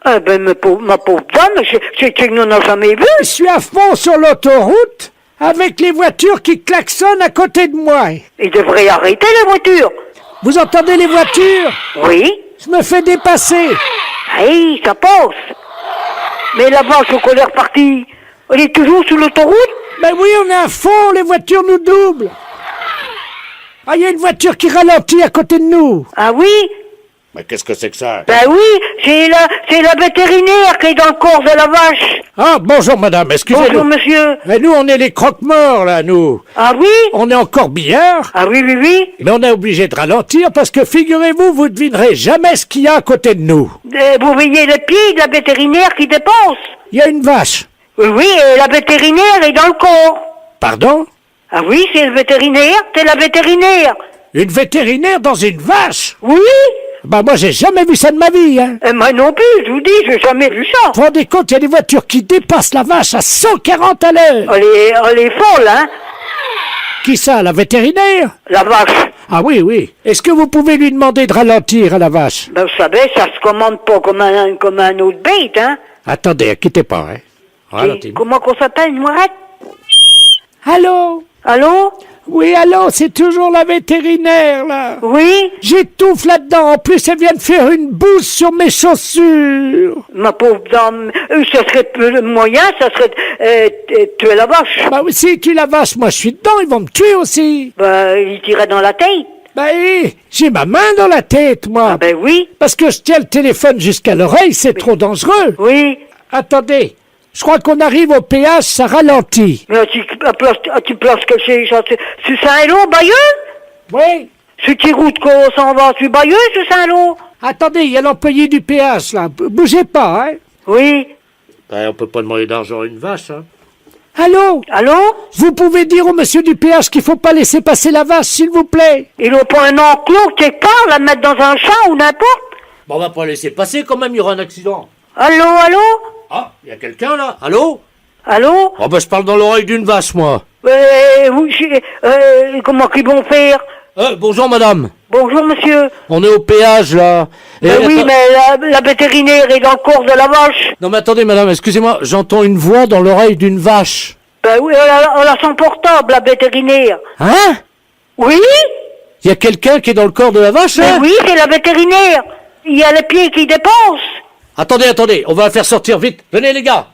Eh ben, ma pauvre dame, c'est que nous n'avons jamais vu. Je suis à fond sur l'autoroute avec les voitures qui klaxonnent à côté de moi. Ils devraient arrêter les voitures. Vous entendez les voitures? Oui. Je me fais dépasser. Hey, ça passe. Mais la vache, au colère partie, elle est toujours sur l'autoroute? Ben oui, on est à fond, les voitures nous doublent. Ah, il y a une voiture qui ralentit à côté de nous. Ah oui? Mais qu'est-ce que c'est que ça? Ben oui, c'est la vétérinaire qui est dans le corps de la vache. Ah, bonjour madame, excusez-nous. Bonjour monsieur. Mais nous, on est les croque-morts, là, nous. Ah oui? On est encore corbillard. Ah oui, oui, oui. Mais on est obligé de ralentir parce que, figurez-vous, vous devinerez jamais ce qu'il y a à côté de nous. Vous voyez le pied de la vétérinaire qui dépense. Il y a une vache. Oui, et la vétérinaire est dans le corps. Pardon? Ah oui, c'est le vétérinaire, c'est la vétérinaire. Une vétérinaire dans une vache? Oui. Bah moi j'ai jamais vu ça de ma vie, hein. Et moi non plus, je vous dis, j'ai jamais vu ça. Vous vous rendez compte, il y a des voitures qui dépassent la vache à 140 à l'heure. Elle est folle, hein. Qui ça, la vétérinaire? La vache. Ah oui, oui. Est-ce que vous pouvez lui demander de ralentir à la vache? Ben vous savez, ça se commande pas comme un autre bête, hein. Attendez, quittez pas, hein. Ralentez. Comment qu'on s'appelle, une moirette? Allô? Allô? Oui, allô, c'est toujours la vétérinaire, là. Oui? J'étouffe là-dedans. En plus, elle vient de faire une bouse sur mes chaussures. Ma pauvre dame, ça serait le moyen, ça serait tuer la vache. Bah oui, si tu la vache, moi je suis dedans, ils vont me tuer aussi. Bah, il tirait dans la tête. Bah oui, j'ai ma main dans la tête, moi. Ah ben oui. Parce que je tiens le téléphone jusqu'à l'oreille, c'est trop dangereux. Oui. Attendez, je crois qu'on arrive au péage, ça ralentit. Mais tu places que c'est Saint-Lô, Bayeux? Oui. Ce qui route qu'on s'en va, tu Bayeux, ce Saint-Lô? Attendez, il y a l'employé du péage, là. Bougez pas, hein. Oui. Ben, on peut pas demander d'argent à une vache, hein. Allô? Allô? Vous pouvez dire au monsieur du péage qu'il faut pas laisser passer la vache, s'il vous plaît? Ils n'ont pas un enclos quelque part, la mettre dans un champ ou n'importe? Bon, on va pas laisser passer quand même, il y aura un accident. Allô, allô? Ah, il y a quelqu'un là? Allô? Allô? Oh ben je parle dans l'oreille d'une vache, moi. Comment qu'ils vont faire? Bonjour madame. Bonjour monsieur. On est au péage là. Oui, mais la vétérinaire est dans le corps de la vache. Non mais attendez madame, excusez-moi, j'entends une voix dans l'oreille d'une vache. Ben oui, elle a son portable, la vétérinaire. Hein? Oui? Il y a quelqu'un qui est dans le corps de la vache, hein? Oui, c'est la vétérinaire. Il y a les pieds qui dépensent. Attendez, on va la faire sortir vite. Venez les gars.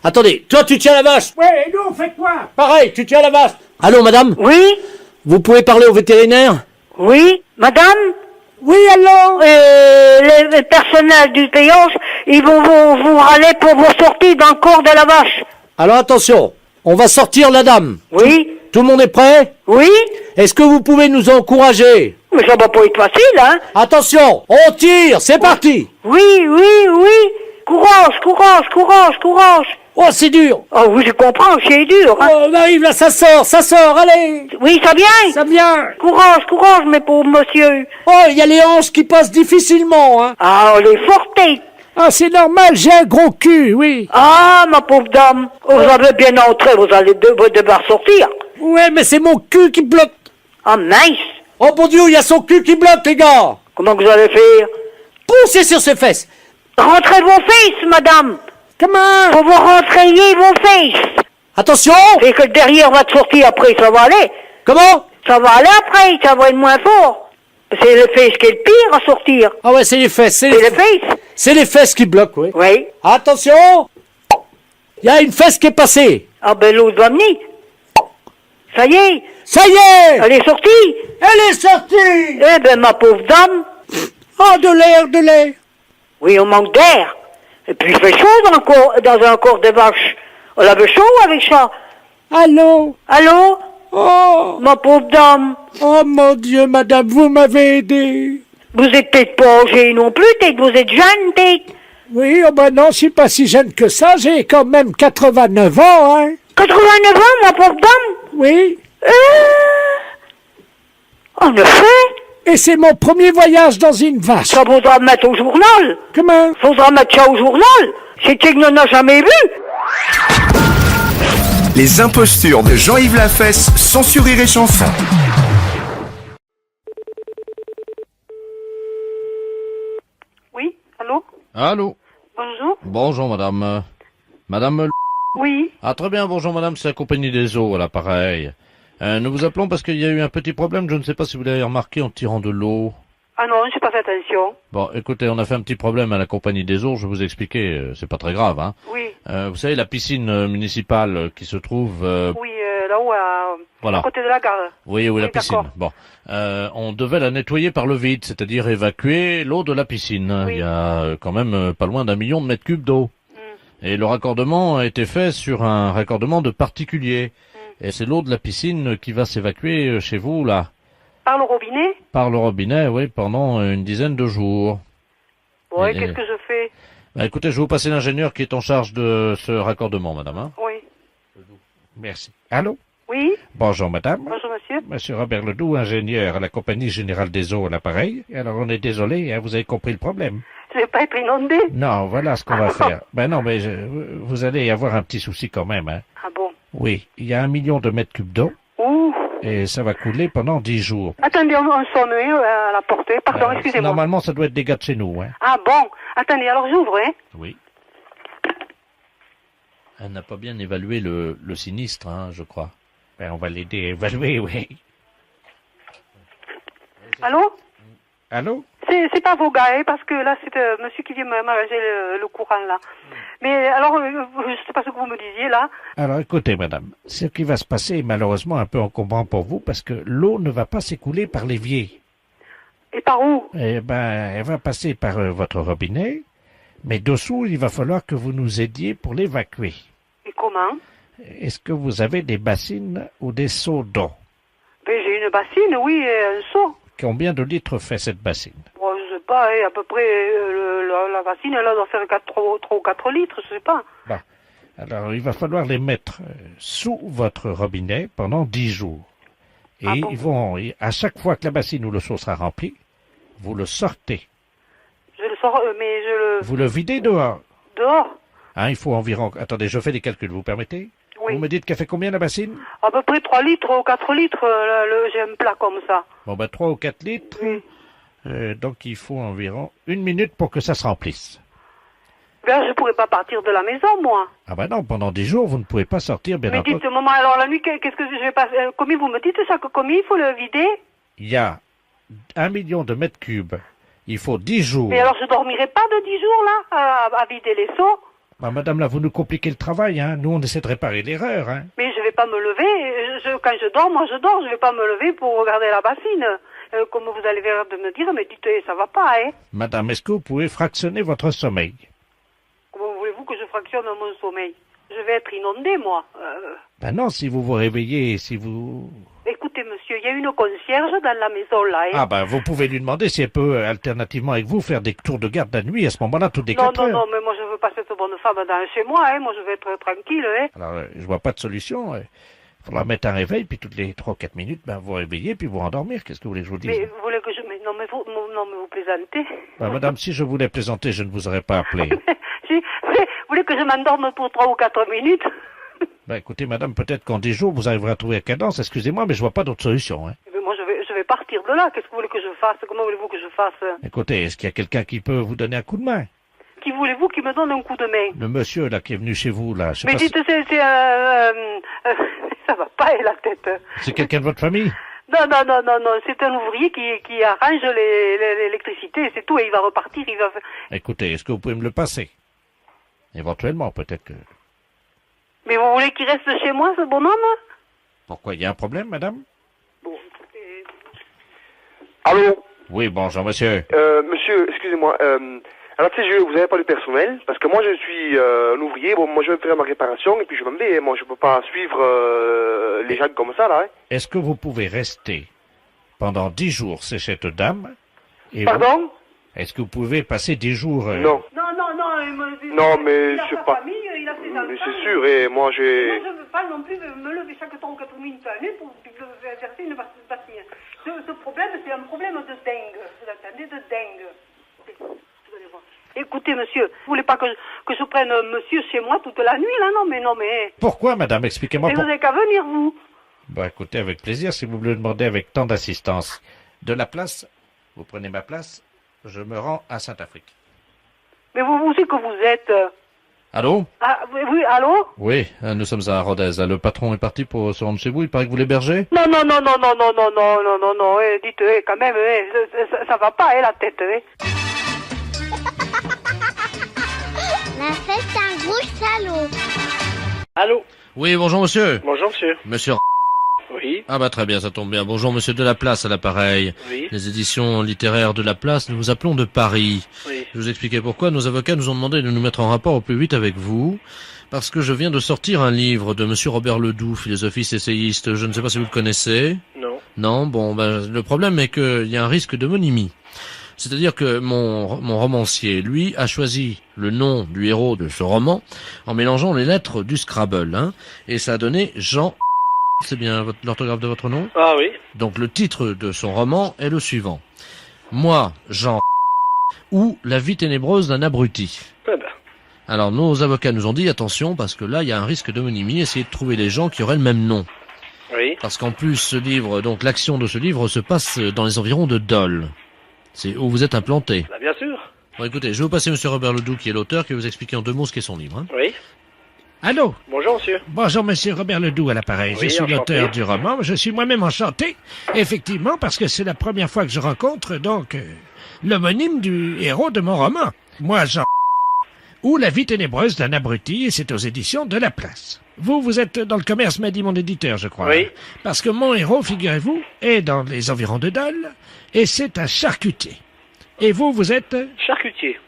Attendez, toi tu tiens la vache. Ouais, et nous, on fait quoi? Pareil, tu tiens la vache. Allô madame? Oui? Vous pouvez parler au vétérinaire? Oui? Madame? Oui, allô? Les personnels du péage, ils vont vous râler pour vos sorties dans le corps de la vache. Alors attention, on va sortir la dame. Oui? Tout le monde est prêt? Oui? Est-ce que vous pouvez nous encourager? Mais ça va pas être facile, hein? Attention, on tire, c'est parti! Oui. Courage. Oh, c'est dur! Oh oui, je comprends, c'est dur, hein? Oh, on arrive là, ça sort, allez! Oui, ça vient? Ça vient! Courage, mes pauvres monsieur. Oh, il y a les hanches qui passent difficilement, hein! Ah, les fortes. Ah, c'est normal, j'ai un gros cul, oui. Ah, ma pauvre dame, vous avez bien entré, vous allez devoir sortir. Ouais, mais c'est mon cul qui bloque! Ah, mince! Oh mon Dieu, il y a son cul qui bloque, les gars! Comment vous allez faire? Poussez sur ses fesses! Rentrez vos fesses, madame! Comment? Faut vous rentrer vos fesses! Attention! C'est que le derrière va te sortir après, ça va aller! Comment? Ça va aller après, ça va être moins fort! C'est les fesses qui est le pire à sortir! Ah ouais, c'est les fesses, C'est les fesses! C'est les fesses qui bloquent, oui. Oui. Attention! Il y a une fesse qui est passée! Ah ben l'autre va venir! Ça y est! Ça y est! Elle est sortie! Elle est sortie! Eh ben ma pauvre dame! Oh, de l'air! Oui, on manque d'air! Et puis il fait chaud dans un corps de vache! On avait chaud avec ça! Allô? Allô? Oh! Ma pauvre dame! Oh mon Dieu, madame, vous m'avez aidé. Vous êtes peut-être pas âgé non plus, peut-être vous êtes jeune, peut-être? Oui, oh ben non, je suis pas si jeune que ça, j'ai quand même 89 ans, hein. 89 ans, ma pauvre dame? Oui. En effet. Et c'est mon premier voyage dans une vache. Ça faudra mettre au journal. Comment? Faudra mettre ça au journal. C'est qu'il n'en a jamais vu. Les impostures de Jean-Yves Lafesse, sans sur Rire et Chanson. Oui, allô? Allô? Bonjour? Bonjour madame. Madame... Oui. Ah très bien, bonjour madame, c'est la compagnie des eaux à l'appareil. Nous vous appelons parce qu'il y a eu un petit problème, je ne sais pas si vous l'avez remarqué en tirant de l'eau. Ah non, j'ai pas fait attention. Bon, écoutez, on a fait un petit problème à la compagnie des eaux, je vais vous expliquer, c'est pas très grave, hein. Oui. Vous savez, la piscine municipale qui se trouve... Oui, là-haut, voilà. à côté de la gare. Oui, la Oui, piscine. d'accord. Bon, on devait la nettoyer par le vide, c'est-à-dire évacuer l'eau de la piscine. Oui. Il y a quand même pas loin d'1 million de mètres cubes d'eau. Et le raccordement a été fait sur un raccordement de particulier. Et c'est l'eau de la piscine qui va s'évacuer chez vous, là. Par le robinet? Par le robinet, oui, pendant une dizaine de jours. Oui, Et- qu'est-ce que je fais? Bah, écoutez, je vais vous passer l'ingénieur qui est en charge de ce raccordement, madame. Hein. Oui. Merci. Allô? Oui? Bonjour, madame. Bonjour, monsieur. Monsieur Robert Ledoux, ingénieur à la Compagnie Générale des Eaux à l'appareil. Alors, on est désolé, hein, vous avez compris le problème. Je vais pas être inondé. Non, voilà ce qu'on va faire. Ben non, mais vous allez avoir un petit souci quand même. Hein. Ah bon? Oui, il y a 1 million de mètres cubes d'eau Ouh. et ça va couler pendant 10 jours. Attendez, on sonne à la porte. Pardon, excusez-moi. Normalement, ça doit être des gars de chez nous. Hein. Ah bon? Attendez, alors j'ouvre, hein? Oui. Elle n'a pas bien évalué le sinistre, hein, je crois. Ben, on va l'aider à évaluer, oui. Allô? Allô? C'est pas vos gars, hein, parce que là, c'est monsieur qui vient m'arranger le courant, là. Mais alors, je sais pas ce que vous me disiez, là. Alors écoutez, madame, ce qui va se passer est malheureusement un peu encombrant pour vous parce que l'eau ne va pas s'écouler par l'évier. Et par où? Eh ben, elle va passer par votre robinet, mais dessous, il va falloir que vous nous aidiez pour l'évacuer. Et comment? Est-ce que vous avez des bassines ou des seaux d'eau? Ben, j'ai une bassine, oui, et un seau. Combien de litres fait cette bassine? Bon, je sais pas, à peu près, la bassine, elle doit faire 3 ou 4 litres, je sais pas. Bon. Alors, il va falloir les mettre sous votre robinet pendant 10 jours. Et à chaque fois que la bassine ou le seau sera rempli, vous le sortez. Je le sors, mais je le... Vous le videz dehors. Dehors? Hein, il faut environ... Attendez, je fais des calculs, vous permettez? Oui. Vous me dites qu'elle fait combien la bassine? À peu près 3 litres ou 4 litres, j'ai un plat comme ça. Bon, 3 ou 4 litres. Oui. Donc, il faut environ 1 minute pour que ça se remplisse. Ben, je pourrais pas partir de la maison, moi. Ah non, pendant 10 jours, vous ne pouvez pas sortir, bien entendu. Mais dites, maman, alors la nuit, qu'est-ce que je vais pas... Combien vous me dites ça, combien il faut le vider? Il y a 1 million de mètres cubes. Il faut 10 jours. Mais alors, je dormirai pas de 10 jours, là, à vider les seaux? Madame, là, vous nous compliquez le travail, hein. Nous, on essaie de réparer l'erreur, hein. Mais je vais pas me lever. Quand je dors, moi, je dors. Je vais pas me lever pour regarder la bassine. Comme vous allez venir de me dire, mais dites, ça va pas, hein. Madame, est-ce que vous pouvez fractionner votre sommeil? Comment voulez-vous que je fractionne mon sommeil? Je vais être inondée, moi. Non, si vous vous réveillez, si vous... Écoutez, monsieur, il y a une concierge dans la maison, là, hein. Ah, vous pouvez lui demander si elle peut, alternativement avec vous, faire des tours de garde la nuit, à ce moment-là, toutes les 4 heures. Non, mais moi, je veux pas cette bonne femme chez moi, hein. Moi, je vais être tranquille, hein. Alors, je vois pas de solution. Il faudra mettre un réveil, puis toutes les 3 ou 4 minutes, vous réveillez, puis vous rendormir. Qu'est-ce que vous voulez que je vous dise? Mais vous voulez que je... Non, mais vous plaisantez. Madame, si je voulais plaisanter, je ne vous aurais pas appelé. Vous voulez que je m'endorme pour 3 ou 4 minutes? Écoutez, madame, peut-être qu'en 10 jours, vous arriverez à trouver la cadence. Excusez-moi, mais je vois pas d'autre solution, hein. Mais moi, je vais partir de là. Qu'est-ce que vous voulez que je fasse? Comment voulez-vous que je fasse? Écoutez, est-ce qu'il y a quelqu'un qui peut vous donner un coup de main? Qui voulez-vous qui me donne un coup de main? Le monsieur, là, qui est venu chez vous, là. Mais dites, ça va pas, la tête. C'est quelqu'un de votre famille? Non, c'est un ouvrier qui arrange l'électricité, c'est tout, et il va repartir, il va... Écoutez, est-ce que vous pouvez me le passer? Éventuellement, peut-être que... Mais vous voulez qu'il reste chez moi, ce bonhomme? Pourquoi? Il y a un problème, madame? Bon, Allô? Oui, bonjour, monsieur. Monsieur, excusez-moi, alors tu sais, vous n'avez pas de personnel, parce que moi je suis un ouvrier, bon, moi je vais faire ma réparation, et puis je m'en vais, moi je peux pas suivre les gens comme ça, là, hein. Est-ce que vous pouvez rester pendant 10 jours chez cette dame? Et pardon? Est-ce que vous pouvez passer 10 jours... Non. Non, mais c'est pas... famille, il a ses enfants. Mais c'est sûr, et moi j'ai... Moi, je ne veux pas non plus me lever chaque 3 ou 4 minutes à la nuit pour verser une bassine. Ce problème, c'est un problème de dingue. Vous entendez, de dingue. Vous allez voir. Écoutez, monsieur, vous voulez pas que je prenne monsieur chez moi toute la nuit, là? Non, mais... Pourquoi, madame? Expliquez-moi. Et vous n'avez qu'à venir, vous. Écoutez, avec plaisir, si vous me le demandez avec tant d'assistance. De la place, vous prenez ma place, je me rends à Saint-Afrique. Mais vous aussi que vous êtes... Allô? Ah, oui, allô? Oui, nous sommes à Rodez. Le patron est parti pour se rendre chez vous. Il paraît que vous l'hébergez? Non, dites, quand même, ça va pas, la tête, La fête, c'est un gros salaud. Allô? Oui, bonjour, monsieur. Bonjour, monsieur. Monsieur... Oui. Ah très bien, ça tombe bien. Bonjour, monsieur de la Place à l'appareil. Oui. Les éditions littéraires de la Place, nous vous appelons de Paris. Oui. Je vous expliquais pourquoi. Nos avocats nous ont demandé de nous mettre en rapport au plus vite avec vous, parce que je viens de sortir un livre de monsieur Robert Ledoux, philosophiste essayiste. Je ne sais pas si vous le connaissez. Non. Non, bon, le problème est qu'il y a un risque d'homonymie. C'est-à-dire que mon romancier, lui, a choisi le nom du héros de ce roman en mélangeant les lettres du Scrabble, hein, et ça a donné Jean... C'est bien l'orthographe de votre nom? Ah oui. Donc le titre de son roman est le suivant. Moi, Jean... ou La vie ténébreuse d'un abruti. Eh ben. Alors nos avocats nous ont dit attention parce que là il y a un risque d'homonymie, essayez de trouver des gens qui auraient le même nom. Oui. Parce qu'en plus ce livre, donc l'action de ce livre se passe dans les environs de Dole. C'est où vous êtes implanté. Bah, bien sûr. Bon écoutez, je vais vous passer monsieur Robert Ledoux qui est l'auteur, qui va vous expliquer en 2 mots ce qu'est son livre. Hein. Oui. Allô? Bonjour, monsieur. Bonjour, monsieur Robert Ledoux à l'appareil. Oui, je suis enchanté. l'auteur du roman. Je suis moi-même enchanté, effectivement, parce que c'est la première fois que je rencontre, donc, l'homonyme du héros de mon roman. Moi, Jean... ou La vie ténébreuse d'un abruti, et c'est aux éditions de la Place. Vous êtes dans le commerce, m'a dit mon éditeur, je crois. Oui. Parce que mon héros, figurez-vous, est dans les environs de Dole, et c'est un charcutier. Et vous êtes... Charcutier.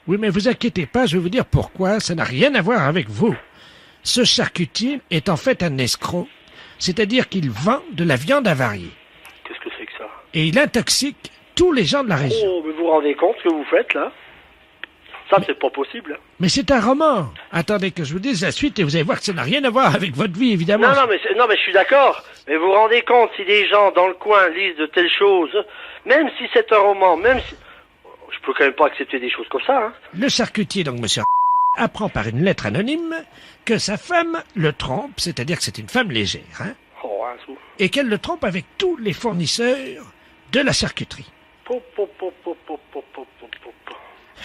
Oui, mais vous inquiétez pas, je vais vous dire pourquoi, ça n'a rien à voir avec vous. Ce charcutier est en fait un escroc, c'est-à-dire qu'il vend de la viande avariée. Qu'est-ce que c'est que ça? Et il intoxique tous les gens de la région. Oh, mais vous vous rendez compte ce que vous faites, là? Ça, c'est pas possible. Mais c'est un roman. Attendez que je vous dise la suite et vous allez voir que ça n'a rien à voir avec votre vie, évidemment. Non, mais je suis d'accord. Mais vous vous rendez compte si des gens dans le coin lisent de telles choses, même si c'est un roman, même si... Je peux quand même pas accepter des choses comme ça, hein. Le charcutier, donc monsieur apprend par une lettre anonyme que sa femme le trompe, c'est-à-dire que c'est une femme légère, hein, Oh, un sou. et qu'elle le trompe avec tous les fournisseurs de la charcuterie. Pop, pop, pop, pop, pop, pop, pop, pop, pop.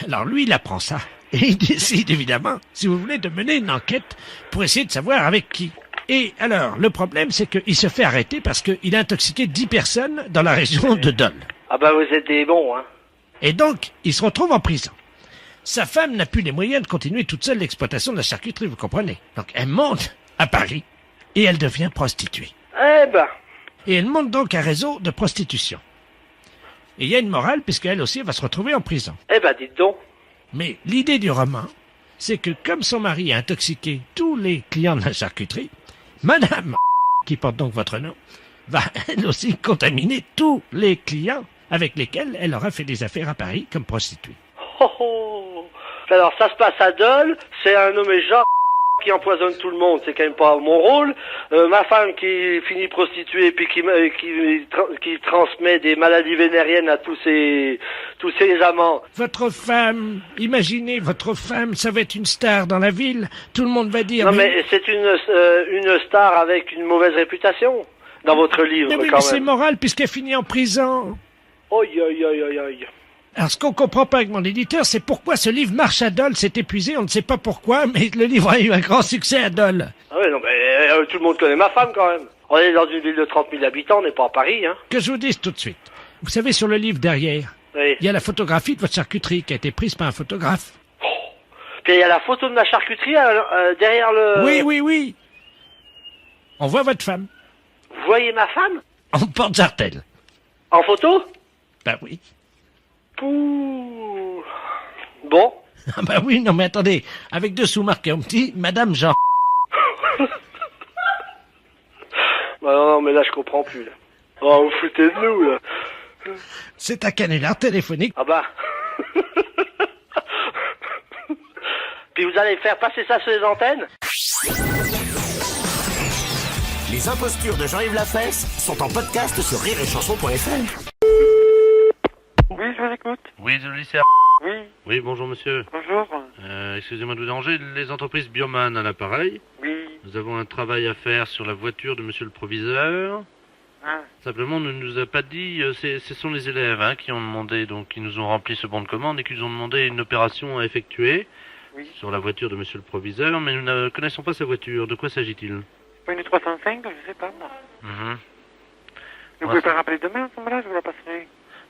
Alors lui, il apprend ça, et il décide évidemment, si vous voulez, de mener une enquête pour essayer de savoir avec qui. Et alors, le problème, c'est qu'il se fait arrêter parce qu'il a intoxiqué 10 personnes dans la région de Dole. Ah bah vous êtes des bons, hein. Et donc, il se retrouve en prison. Sa femme n'a plus les moyens de continuer toute seule l'exploitation de la charcuterie, vous comprenez. Donc elle monte à Paris, et elle devient prostituée. Eh ben. Et elle monte donc un réseau de prostitution. Et il y a une morale, puisqu'elle aussi va se retrouver en prison. Eh ben, dites donc. Mais l'idée du roman, c'est que comme son mari a intoxiqué tous les clients de la charcuterie, Madame, qui porte donc votre nom, va elle aussi contaminer tous les clients avec lesquels elle aura fait des affaires à Paris comme prostituée. Oh, oh. Alors ça se passe à Dole, c'est un nommé Jacques qui empoisonne tout le monde, c'est quand même pas mon rôle. Ma femme qui finit prostituée puis qui transmet des maladies vénériennes à tous ses amants. Votre femme, imaginez, votre femme, ça va être une star dans la ville, tout le monde va dire... Non mais c'est une star avec une mauvaise réputation dans votre livre Mais oui, quand mais c'est même. moral puisqu'elle finit en prison. Oi, oi, oi, oi, oi. Alors, ce qu'on comprend pas avec mon éditeur, c'est pourquoi ce livre marche à Dole, c'est épuisé, on ne sait pas pourquoi, mais le livre a eu un grand succès à Dole. Ah ouais, non, mais tout le monde connaît ma femme quand même. On est dans une ville de 30 000 habitants, on n'est pas à Paris, hein. Que je vous dise tout de suite. Vous savez, sur le livre derrière, Oui. il y a la photographie de votre charcuterie qui a été prise par un photographe. Puis il y a la photo de ma charcuterie derrière le... Oui, oui, oui. On voit votre femme. Vous voyez ma femme? En porte-jartel. En photo? Ben oui. Pouh. Bon. Ah ben oui, non mais attendez, avec dessous marqué en petit, Madame Jean. Bah non, mais là je comprends plus, là. Oh, vous foutez de nous, là. C'est un canular téléphonique. Ah bah. Puis vous allez faire passer ça sur les antennes? Les impostures de Jean-Yves Lafesse sont en podcast sur rireetchanson.fr. Oui, je vous écoute. Oui, de lycée. Oui. Oui, bonjour monsieur. Bonjour. Excusez-moi de vous déranger, les entreprises Bioman à l'appareil. Oui. Nous avons un travail à faire sur la voiture de monsieur le proviseur. Ah. Simplement, on ne nous a pas dit, ce sont les élèves qui ont demandé, donc qui nous ont rempli ce bon de commande et qui nous ont demandé une opération à effectuer sur la voiture de monsieur le proviseur, mais nous ne connaissons pas sa voiture. De quoi s'agit-il? Pas une 305, je sais pas, moi. Mhm. Vous pouvez pas rappeler demain, à ce moment-là, je vous la passerai.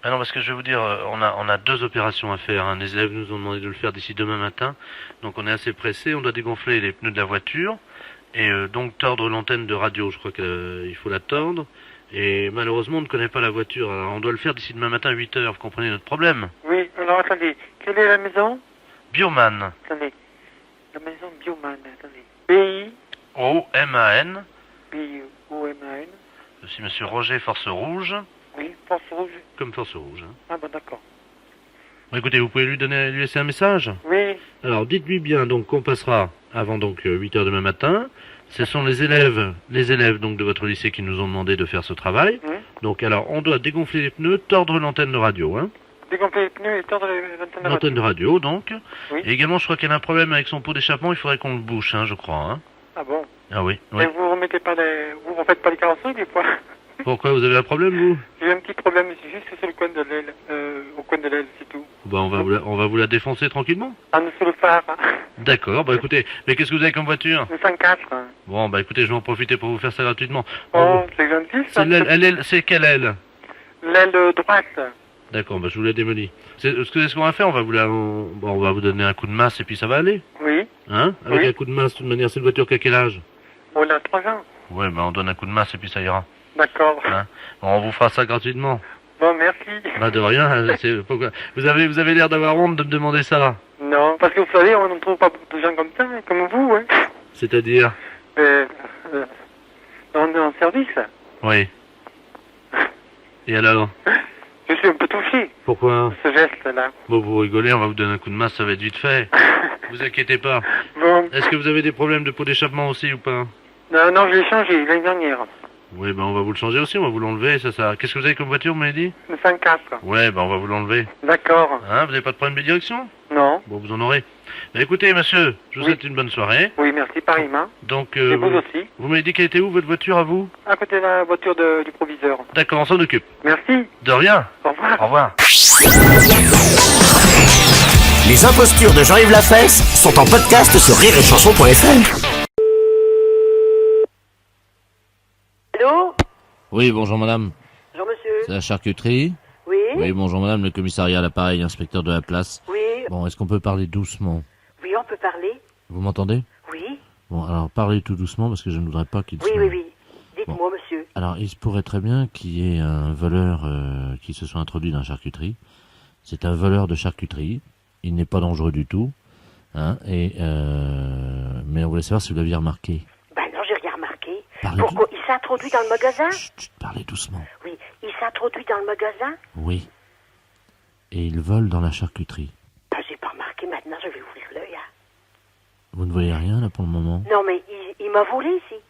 Ah non, parce que je vais vous dire, on a 2 opérations à faire. Les élèves nous ont demandé de le faire d'ici demain matin. Donc on est assez pressé. On doit dégonfler les pneus de la voiture. Et donc tordre l'antenne de radio. Je crois qu'il faut la tordre. Et malheureusement, on ne connaît pas la voiture. Alors on doit le faire d'ici demain matin à 8h. Vous comprenez notre problème? Oui, alors attendez. Quelle est la maison? Bioman. Attendez. La maison Bioman, attendez. B-I-O-M-A-N. B-I-O-M-A-N. C'est monsieur Roger Force Rouge. Oui, Force Rouge. Comme Force Rouge. Ah bon, d'accord. Bon, écoutez, vous pouvez lui laisser un message? Oui. Alors, dites-lui bien donc qu'on passera avant donc 8h demain matin. Ce sont les élèves donc de votre lycée qui nous ont demandé de faire ce travail. Donc, alors, on doit dégonfler les pneus, tordre l'antenne de radio, Dégonfler les pneus et tordre l'antenne de radio, donc. Oui. Et également, je crois qu'il y a un problème avec son pot d'échappement, il faudrait qu'on le bouche, je crois. Ah bon? Ah oui. Et vous remettez pas vous refaites pas les carrosseries, des fois? Pourquoi, vous avez un problème, vous? J'ai un petit problème, c'est juste sur le coin de l'aile, au coin de l'aile, c'est tout. Bah, on va vous la défoncer tranquillement. En dessous le phare. D'accord, bah écoutez, mais qu'est-ce que vous avez comme voiture? Le 104. Bon, bah écoutez, je vais en profiter pour vous faire ça gratuitement. Oh, c'est gentil, ça. C'est quelle aile? L'aile droite. D'accord, bah je vous la démolis. Ce qu'on va faire, on va vous donner un coup de masse et puis ça va aller. Oui. Avec Oui. un coup de masse, de toute manière, c'est une voiture qui a quel âge? On a 3 ans. Ouais, bah on donne un coup de masse et puis ça ira. D'accord. Bon, on vous fera ça gratuitement. Bon, merci. Bah de rien, pourquoi vous avez l'air d'avoir honte de me demander ça. Non, parce que vous savez, on ne trouve pas beaucoup de gens comme ça, comme vous, C'est-à-dire? On est en service. Oui. Et alors? Je suis un peu touché, Pourquoi? ce geste-là. Bon, vous rigolez, on va vous donner un coup de main, ça va être vite fait. Vous inquiétez pas. Bon. Est-ce que vous avez des problèmes de pot d'échappement aussi ou pas? Non, je l'ai changé l'année dernière. Oui, ben on va vous le changer aussi, on va vous l'enlever, ça. Qu'est-ce que vous avez comme voiture, vous m'avez dit? Le 104. Ouais, ben on va vous l'enlever. D'accord. Hein, vous n'avez pas de problème de direction? Non. Bon, vous en aurez. Ben écoutez, monsieur, je vous souhaite une bonne soirée. Oui, merci, pareillement. Donc, Et vous aussi. Vous m'avez dit qu'elle était où, votre voiture, à vous? À côté de la voiture du proviseur. D'accord, on s'en occupe. Merci. De rien. Au revoir. Au revoir. Les impostures de Jean-Yves Lafesse sont en podcast sur rireetchanson.fr. Allô? Oui, bonjour madame. Bonjour monsieur. C'est la charcuterie? Oui? Oui, bonjour madame, le commissariat à l'appareil, inspecteur de la place. Oui. Bon, est-ce qu'on peut parler doucement? Oui, on peut parler? Vous m'entendez? Oui. Bon, alors parlez tout doucement parce que je ne voudrais pas qu'il Oui, se... oui. Dites-moi, monsieur. Alors, il se pourrait très bien qu'il y ait un voleur qui se soit introduit dans la charcuterie. C'est un voleur de charcuterie. Il n'est pas dangereux du tout. Hein, mais on voulait savoir si vous l'aviez remarqué. Ben non, j'ai rien remarqué. Parlez Pourquoi? Il s'est introduit dans le magasin? Chut, parlez doucement. Oui. Il s'est introduit dans le magasin? Oui. Et il vole dans la charcuterie. Ben, j'ai pas remarqué. Maintenant, je vais ouvrir l'œil. Hein. Vous ne voyez rien, là, pour le moment? Non, mais il m'a volé ici.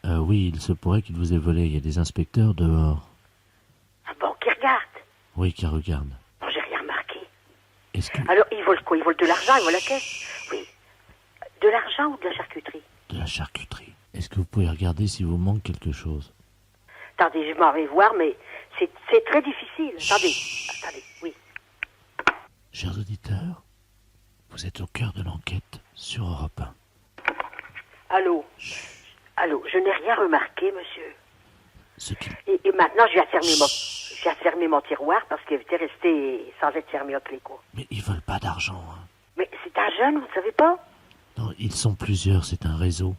Oui, il se pourrait qu'il vous ait volé. Il y a des inspecteurs dehors. Ah bon, qui regarde? Oui, qui regardent. Non, j'ai rien remarqué. Est-ce que... Alors, il vole quoi? Il vole de l'argent, il vole la caisse? Oui. De l'argent ou de la charcuterie? De la charcuterie. Est-ce que vous pouvez regarder si vous manque quelque chose? Attendez, je m'en vais voir, mais c'est très difficile. Attendez, oui. Chers auditeurs, vous êtes au cœur de l'enquête sur Europe 1. Allô? Allô, je n'ai rien remarqué, monsieur. Ce qui... Et maintenant, je viens fermer mon tiroir parce qu'il était resté sans être fermé à clé, quoi. Mais ils veulent pas d'argent, hein. Mais c'est un jeune, vous ne savez pas? Non, ils sont plusieurs, c'est un réseau.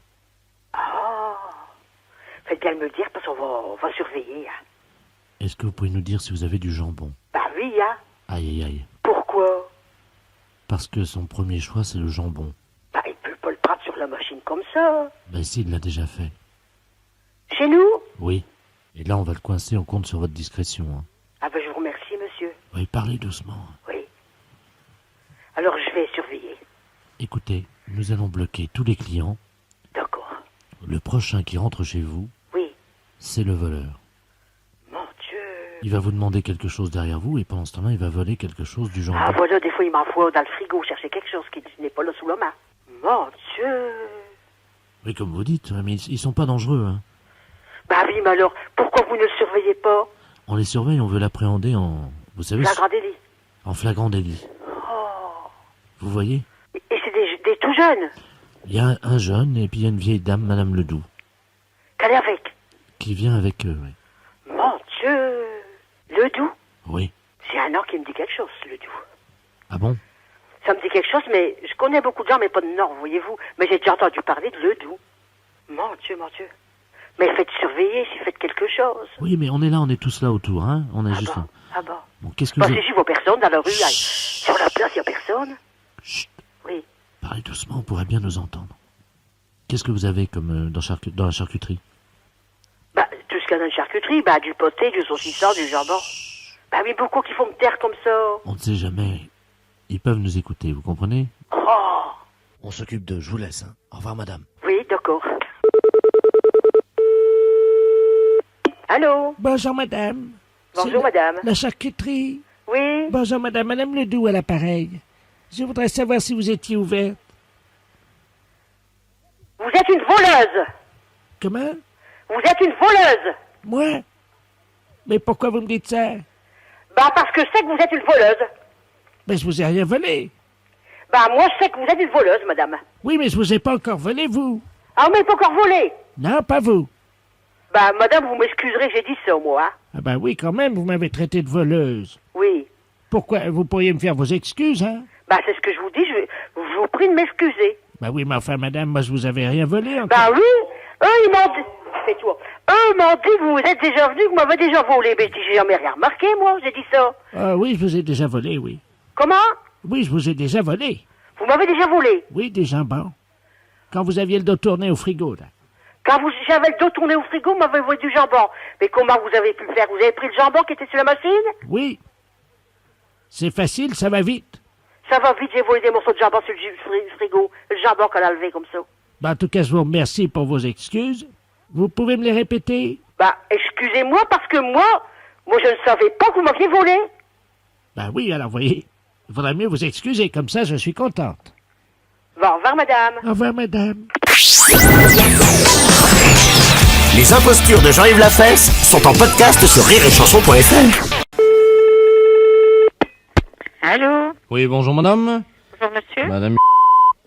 Oh. Faites bien me le dire parce qu'on va surveiller, hein. Est-ce que vous pouvez nous dire si vous avez du jambon? Bah oui, hein. Aïe, aïe, aïe. Pourquoi? Parce que son premier choix, c'est le jambon. Bah, il peut pas le prendre sur la machine comme ça. Ben si, il l'a déjà fait. Chez nous? Oui. Et là, on va le coincer, on compte sur votre discrétion. Hein. Ah ben, je vous remercie, monsieur. Oui, parlez doucement. Oui. Alors, je vais surveiller. Écoutez, nous allons bloquer tous les clients. D'accord. Le prochain qui rentre chez vous, oui, c'est le voleur. Mon Dieu. Il va vous demander quelque chose derrière vous et pendant ce temps-là, il va voler quelque chose du jambon. Ah voilà, des fois, il m'envoie dans le frigo chercher quelque chose qui n'est pas là sous la main. Mon Dieu. Oui, comme vous dites, mais ils sont pas dangereux. Hein. Bah oui, mais alors, pourquoi vous ne le surveillez pas? On les surveille, on veut l'appréhender en... Vous savez... Flagrant délit. En flagrant délit. Oh. Vous voyez? Et c'est des tout jeunes? Il y a un jeune et puis il y a une vieille dame, Madame Ledoux. Qu'elle est avec? Qui vient avec eux, oui. Mon Dieu. Ledoux? Oui. C'est un nom qui me dit quelque chose, Ledoux. Ah bon? Ça me dit quelque chose, mais je connais beaucoup de gens, mais pas de nom, voyez-vous. Mais j'ai déjà entendu parler de Ledoux. Mon Dieu, mon Dieu. Mais faites surveiller si faites quelque chose. Oui, mais on est là, on est tous là autour, hein. On est juste bon? là. Ah bon? Bon, qu'est-ce que Bah, vous... si j'y vois personne dans la rue, là, sur la place, il n'y a personne. Chut. Oui. Parlez doucement, on pourrait bien nous entendre. Qu'est-ce que vous avez comme dans la charcuterie? Bah, tout ce qu'il y a dans une charcuterie, bah, du poté, du saucisson, du jambon. Bah oui, beaucoup qui font me taire comme ça. On ne sait jamais. Ils peuvent nous écouter, vous comprenez? Oh. On s'occupe d'eux, je vous laisse. Hein. Au revoir, madame. Oui, d'accord. Allô? Bonjour, madame. Bonjour, madame. La charcuterie. Oui? Bonjour, madame. Madame Ledoux à l'appareil. Je voudrais savoir si vous étiez ouverte. Vous êtes une voleuse. Comment? Vous êtes une voleuse. Moi? Mais pourquoi vous me dites ça? Bah, parce que je sais que vous êtes une voleuse. Mais je vous ai rien volé. Bah, moi, je sais que vous êtes une voleuse, madame. Oui, mais je vous ai pas encore volé, vous. Ah, mais pas encore volé. Non, pas vous. Bah, madame, vous m'excuserez, j'ai dit ça, moi. Hein? Ah ben oui, quand même, vous m'avez traité de voleuse. Oui. Pourquoi? Vous pourriez me faire vos excuses, hein? Bah, c'est ce que je vous dis, je vous prie de m'excuser. Bah oui, mais enfin, madame, moi, je vous avais rien volé encore. Bah oui, eux, ils m'ont dit... Fais-toi. Eux m'ont dit que vous êtes déjà venu, que vous m'avez déjà volé. Mais j'ai jamais rien remarqué, moi, j'ai dit ça. Ah oui, je vous ai déjà volé, oui. Comment? Oui, je vous ai déjà volé. Vous m'avez déjà volé? Oui, des jambons. Quand vous aviez le dos tourné au frigo, là. Quand j'avais le dos tourné au frigo, vous m'avez envoyé du jambon. Mais comment vous avez pu le faire? Vous avez pris le jambon qui était sur la machine? Oui. C'est facile, ça va vite. Ça va vite, j'ai volé des morceaux de jambon sur le frigo. Le jambon qu'elle a levé comme ça. Ben, en tout cas, je vous remercie pour vos excuses. Vous pouvez me les répéter? Bah, excusez-moi, parce que moi, je ne savais pas que vous m'aviez volé. Ben oui, alors, voyez, il faudrait mieux vous excuser, comme ça, je suis contente. Bon, au revoir, madame. Au revoir, madame. Les impostures de Jean-Yves Lafesse sont en podcast sur rireetchanson.fr. Allô? Oui, bonjour madame. Bonjour monsieur. Madame.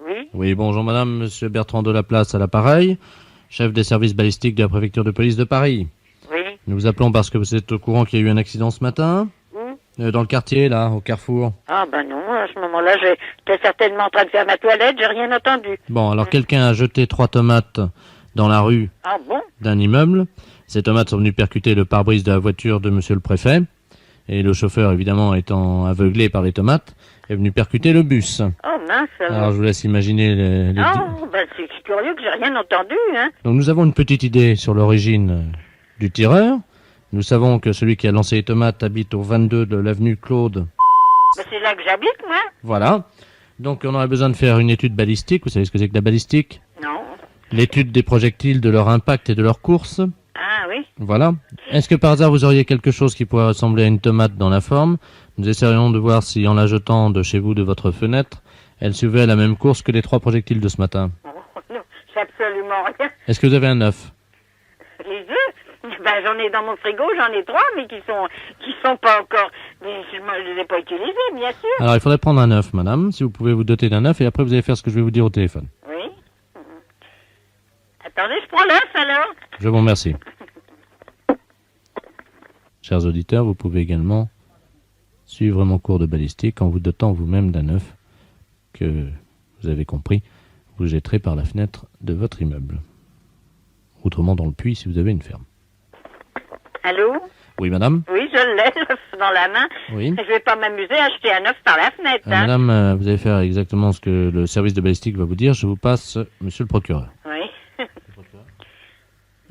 Oui. Oui, bonjour madame, monsieur Bertrand Delaplace à l'appareil, chef des services balistiques de la préfecture de police de Paris. Oui. Nous vous appelons parce que vous êtes au courant qu'il y a eu un accident ce matin, dans le quartier, là, au Carrefour. Ah ben non, à ce moment-là, j'étais certainement en train de faire ma toilette, j'ai rien entendu. Bon, alors quelqu'un a jeté 3 tomates dans la rue Ah bon? d'un immeuble. Ces tomates sont venues percuter le pare-brise de la voiture de monsieur le préfet. Et le chauffeur, évidemment, étant aveuglé par les tomates, est venu percuter le bus. Oh mince. Alors je vous laisse imaginer les... Oh, ben c'est curieux que j'ai rien entendu, hein. Donc nous avons une petite idée sur l'origine du tireur. Nous savons que celui qui a lancé les tomates habite au 22 de l'avenue Claude. Ben, c'est là que j'habite, moi. Voilà. Donc on aurait besoin de faire une étude balistique. Vous savez ce que c'est que la balistique? Non. L'étude des projectiles, de leur impact et de leur course. Ah oui. Voilà. Est-ce que par hasard vous auriez quelque chose qui pourrait ressembler à une tomate dans la forme? Nous essaierions de voir si en la jetant de chez vous, de votre fenêtre, elle suivait la même course que les 3 projectiles de ce matin. Oh, non, j'ai absolument rien. Est-ce que vous avez un œuf? Les œufs? Ben j'en ai dans mon frigo, j'en ai 3, mais qui sont pas encore... Mais je les ai pas utilisés, bien sûr. Alors il faudrait prendre un œuf, madame, si vous pouvez vous doter d'un œuf, et après vous allez faire ce que je vais vous dire au téléphone. Oui. Attendez, je prends l'œuf alors. Je vous remercie. Chers auditeurs, vous pouvez également suivre mon cours de balistique en vous dotant vous-même d'un œuf que, vous avez compris, vous jetterez par la fenêtre de votre immeuble. Autrement dans le puits si vous avez une ferme. Allô? Oui, madame? Oui, je l'ai, l'œuf dans la main. Oui. Je vais pas m'amuser à acheter un œuf par la fenêtre, hein. Madame, vous allez faire exactement ce que le service de balistique va vous dire. Je vous passe monsieur le procureur. Oui.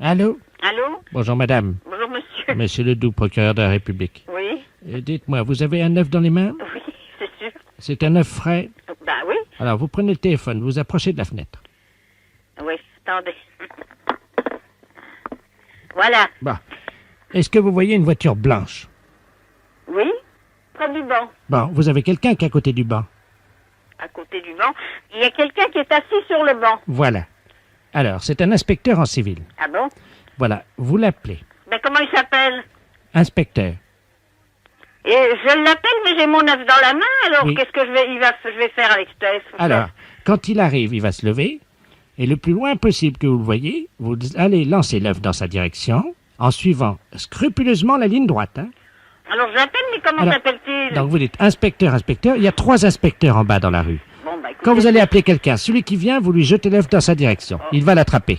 Allô? Allô? Bonjour, madame. Bonjour, monsieur. Monsieur Ledoux, procureur de la République. Oui. Dites-moi, vous avez un œuf dans les mains? Oui, c'est sûr. C'est un œuf frais? Bah oui. Alors, vous prenez le téléphone, vous approchez de la fenêtre. Oui, attendez. Voilà. Bon. Est-ce que vous voyez une voiture blanche? Oui. Près du banc. Bon, vous avez quelqu'un qui est à côté du banc. À côté du banc. Il y a quelqu'un qui est assis sur le banc. Voilà. Alors, c'est un inspecteur en civil. Ah bon? Voilà, vous l'appelez. Ben comment il s'appelle? Inspecteur. Et je l'appelle, mais j'ai mon œuf dans la main, alors Oui. qu'est-ce que je vais faire avec cet œuf? Alors, quand il arrive, il va se lever, et le plus loin possible que vous le voyez, vous allez lancer l'œuf dans sa direction, en suivant scrupuleusement la ligne droite. Hein. Alors je l'appelle, mais comment Alors, s'appelle-t-il? Donc vous dites inspecteur, inspecteur, il y a 3 inspecteurs en bas dans la rue. Bon, bah, écoutez, Quand vous allez appeler quelqu'un, celui qui vient, vous lui jetez l'œuf dans sa direction. Il va l'attraper.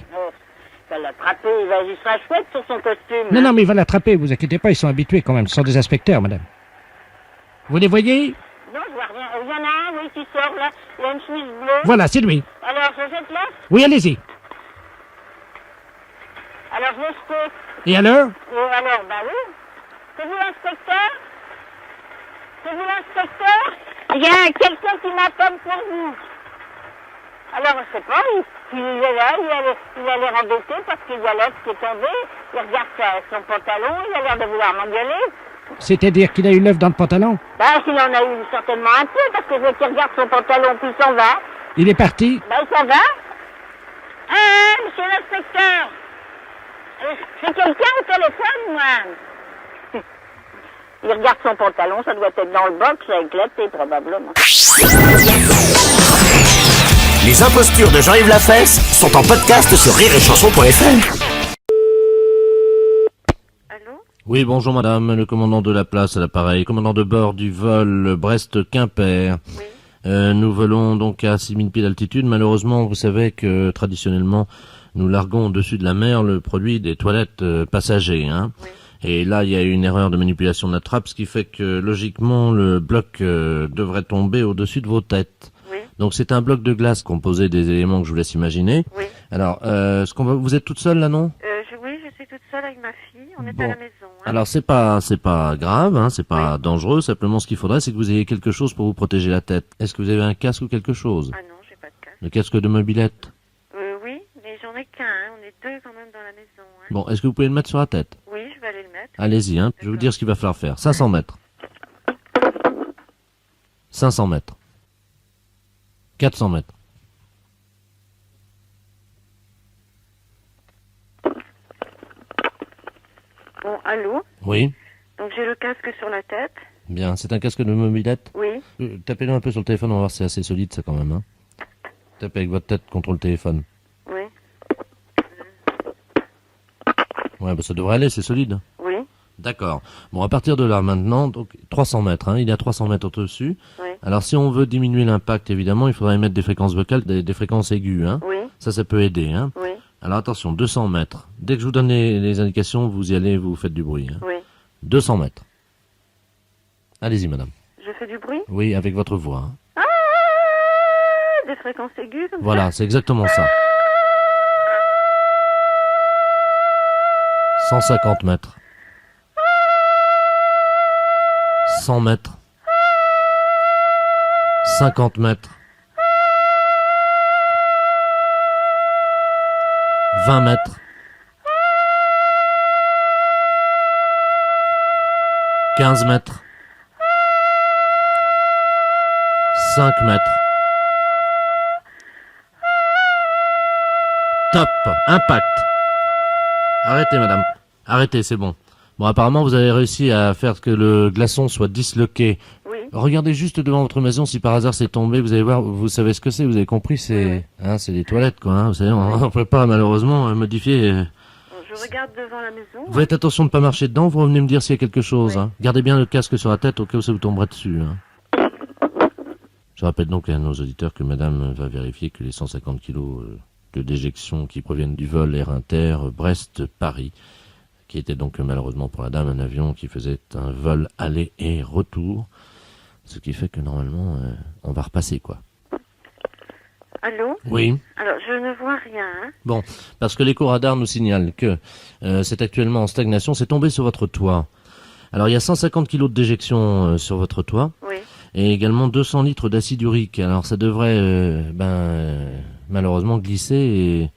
il va l'attraper, il sera chouette sur son costume. Non, hein. non, mais il va l'attraper, vous inquiétez pas, ils sont habitués quand même, ce sont des inspecteurs, madame. Vous les voyez? Non, je vois rien. Il y en a un, oui, qui sort là. Il a une chemise bleue. Voilà, c'est lui. Alors, je jette l'œuf. Oui, allez-y. Alors, je l'ai jeté. Et alors? Alors, bah oui. C'est vous l'inspecteur? C'est vous l'inspecteur? Il y a quelqu'un qui m'appelle pour vous. Alors, je sais pas, il est là, il a l'air embêté parce qu'il y a l'œuf qui est tombé. Il regarde son pantalon, il a l'air de vouloir m'engueuler. C'est-à-dire qu'il a eu l'œuf dans le pantalon? Bah, il en a eu certainement un peu parce que je vois qu'il regarde son pantalon puis il s'en va. Il est parti? Bah, il s'en va. Monsieur l'inspecteur. J'ai quelqu'un au téléphone, moi. Il regarde son pantalon, ça doit être dans le box avec l'été, probablement. Les impostures de Jean-Yves Lafesse sont en podcast sur rireetchanson.fr. Oui, bonjour madame, le commandant de la place à l'appareil, commandant de bord du vol Brest-Quimper. Nous volons donc à 6000 pieds d'altitude. Malheureusement, vous savez que traditionnellement, nous larguons au-dessus de la mer le produit des toilettes passagers. Hein. Et là, il y a eu une erreur de manipulation de la trappe, ce qui fait que logiquement, le bloc devrait tomber au-dessus de vos têtes. Donc c'est un bloc de glace composé des éléments que je vous laisse imaginer. Oui. Alors, vous êtes toute seule là, non? Oui, je suis toute seule avec ma fille. On est Bon. à la maison. Hein. Alors c'est pas grave, hein, c'est pas dangereux. Simplement, ce qu'il faudrait, c'est que vous ayez quelque chose pour vous protéger la tête. Est-ce que vous avez un casque ou quelque chose? Ah non, j'ai pas de casque. Le casque de mobilette. Oui, mais j'en ai qu'un. Hein. On est deux quand même dans la maison. Hein. Bon, est-ce que vous pouvez le mettre sur la tête? Oui, je vais aller le mettre. Allez-y, hein. Je vais vous dire ce qu'il va falloir faire. 500 mètres. 500 mètres. 400 mètres. Bon, allô? Oui. Donc j'ai le casque sur la tête. Bien, c'est un casque de mobilette? Oui. Tapez-le un peu sur le téléphone, on va voir si c'est assez solide ça quand même. Hein. Tapez avec votre tête contre le téléphone. Oui. Ouais, bah ça devrait aller, c'est solide. Oui. D'accord. Bon, à partir de là maintenant, donc 300 mètres, hein, il est à 300 mètres au-dessus. Oui. Alors si on veut diminuer l'impact, évidemment, il faudrait mettre des fréquences vocales, des fréquences aiguës. Hein. Oui. Ça peut aider. Hein. Oui. Alors attention, 200 mètres. Dès que je vous donne les indications, vous y allez, vous faites du bruit. Hein. Oui. 200 mètres. Allez-y, madame. Je fais du bruit? Oui, avec votre voix. Hein. Ah, des fréquences aiguës comme Voilà, c'est exactement ça. 150 mètres. 100 mètres. 50 mètres. 20 mètres. 15 mètres. 5 mètres. Top. Impact. Arrêtez, madame. Arrêtez, c'est bon. Bon, apparemment, vous avez réussi à faire que le glaçon soit disloqué. Oui. Regardez juste devant votre maison si par hasard c'est tombé. Vous allez voir, vous savez ce que c'est, vous avez compris, c'est c'est des toilettes, quoi. Hein, vous savez, on peut pas malheureusement modifier. Je regarde devant la maison. Vous faites attention de ne pas marcher dedans, vous revenez me dire s'il y a quelque chose. Hein. Gardez bien le casque sur la tête au cas où ça vous tomberait dessus. Hein. Je rappelle donc à nos auditeurs que madame va vérifier que les 150 kilos de déjection qui proviennent du vol Air Inter Brest-Paris, qui était donc malheureusement pour la dame un avion qui faisait un vol aller et retour, ce qui fait que normalement on va repasser, quoi. Allô? Oui. Alors, je ne vois rien. Hein. Bon, parce que l'éco-radar nous signale que c'est actuellement en stagnation, c'est tombé sur votre toit. Alors, il y a 150 kilos de déjection sur votre toit. Oui. Et également 200 litres d'acide urique. Alors, ça devrait, malheureusement glisser et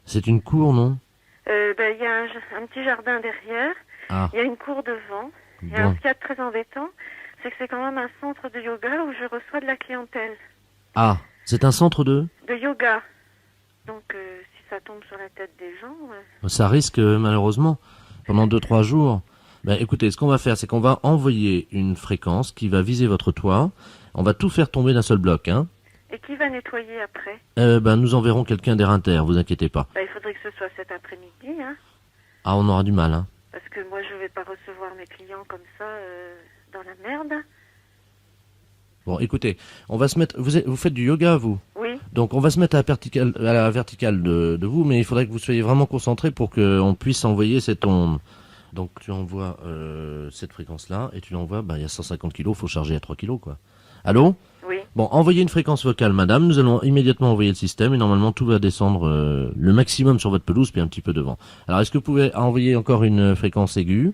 c'est une cour, non? Il y a un petit jardin derrière. Ah. Il y a une cour devant. Et Bon. alors, ce qu'il y a de très embêtant, c'est que c'est quand même un centre de yoga où je reçois de la clientèle. Ah, c'est un centre de... De yoga. Donc, si ça tombe sur la tête des gens... Ça risque, malheureusement, pendant 2-3 jours. Ben, écoutez, ce qu'on va faire, c'est qu'on va envoyer une fréquence qui va viser votre toit. On va tout faire tomber d'un seul bloc, hein. Et qui va nettoyer après? Nous enverrons quelqu'un d'Air Inter, vous inquiétez pas. Il faudrait que ce soit cet après-midi, hein. Ah, on aura du mal, hein. Parce que moi, je vais pas recevoir mes clients comme ça, dans la merde. Bon, écoutez, on va se mettre... Vous faites du yoga, vous? Oui. Donc, on va se mettre à la verticale de vous, mais il faudrait que vous soyez vraiment concentré pour qu'on puisse envoyer cette onde. Donc, tu envoies cette fréquence-là, et tu l'envoies, il y a 150 kilos, faut charger à 3 kilos, quoi. Allô? Oui. Bon, envoyez une fréquence vocale, madame. Nous allons immédiatement envoyer le système, et normalement, tout va descendre le maximum sur votre pelouse, puis un petit peu devant. Alors, est-ce que vous pouvez envoyer encore une fréquence aiguë?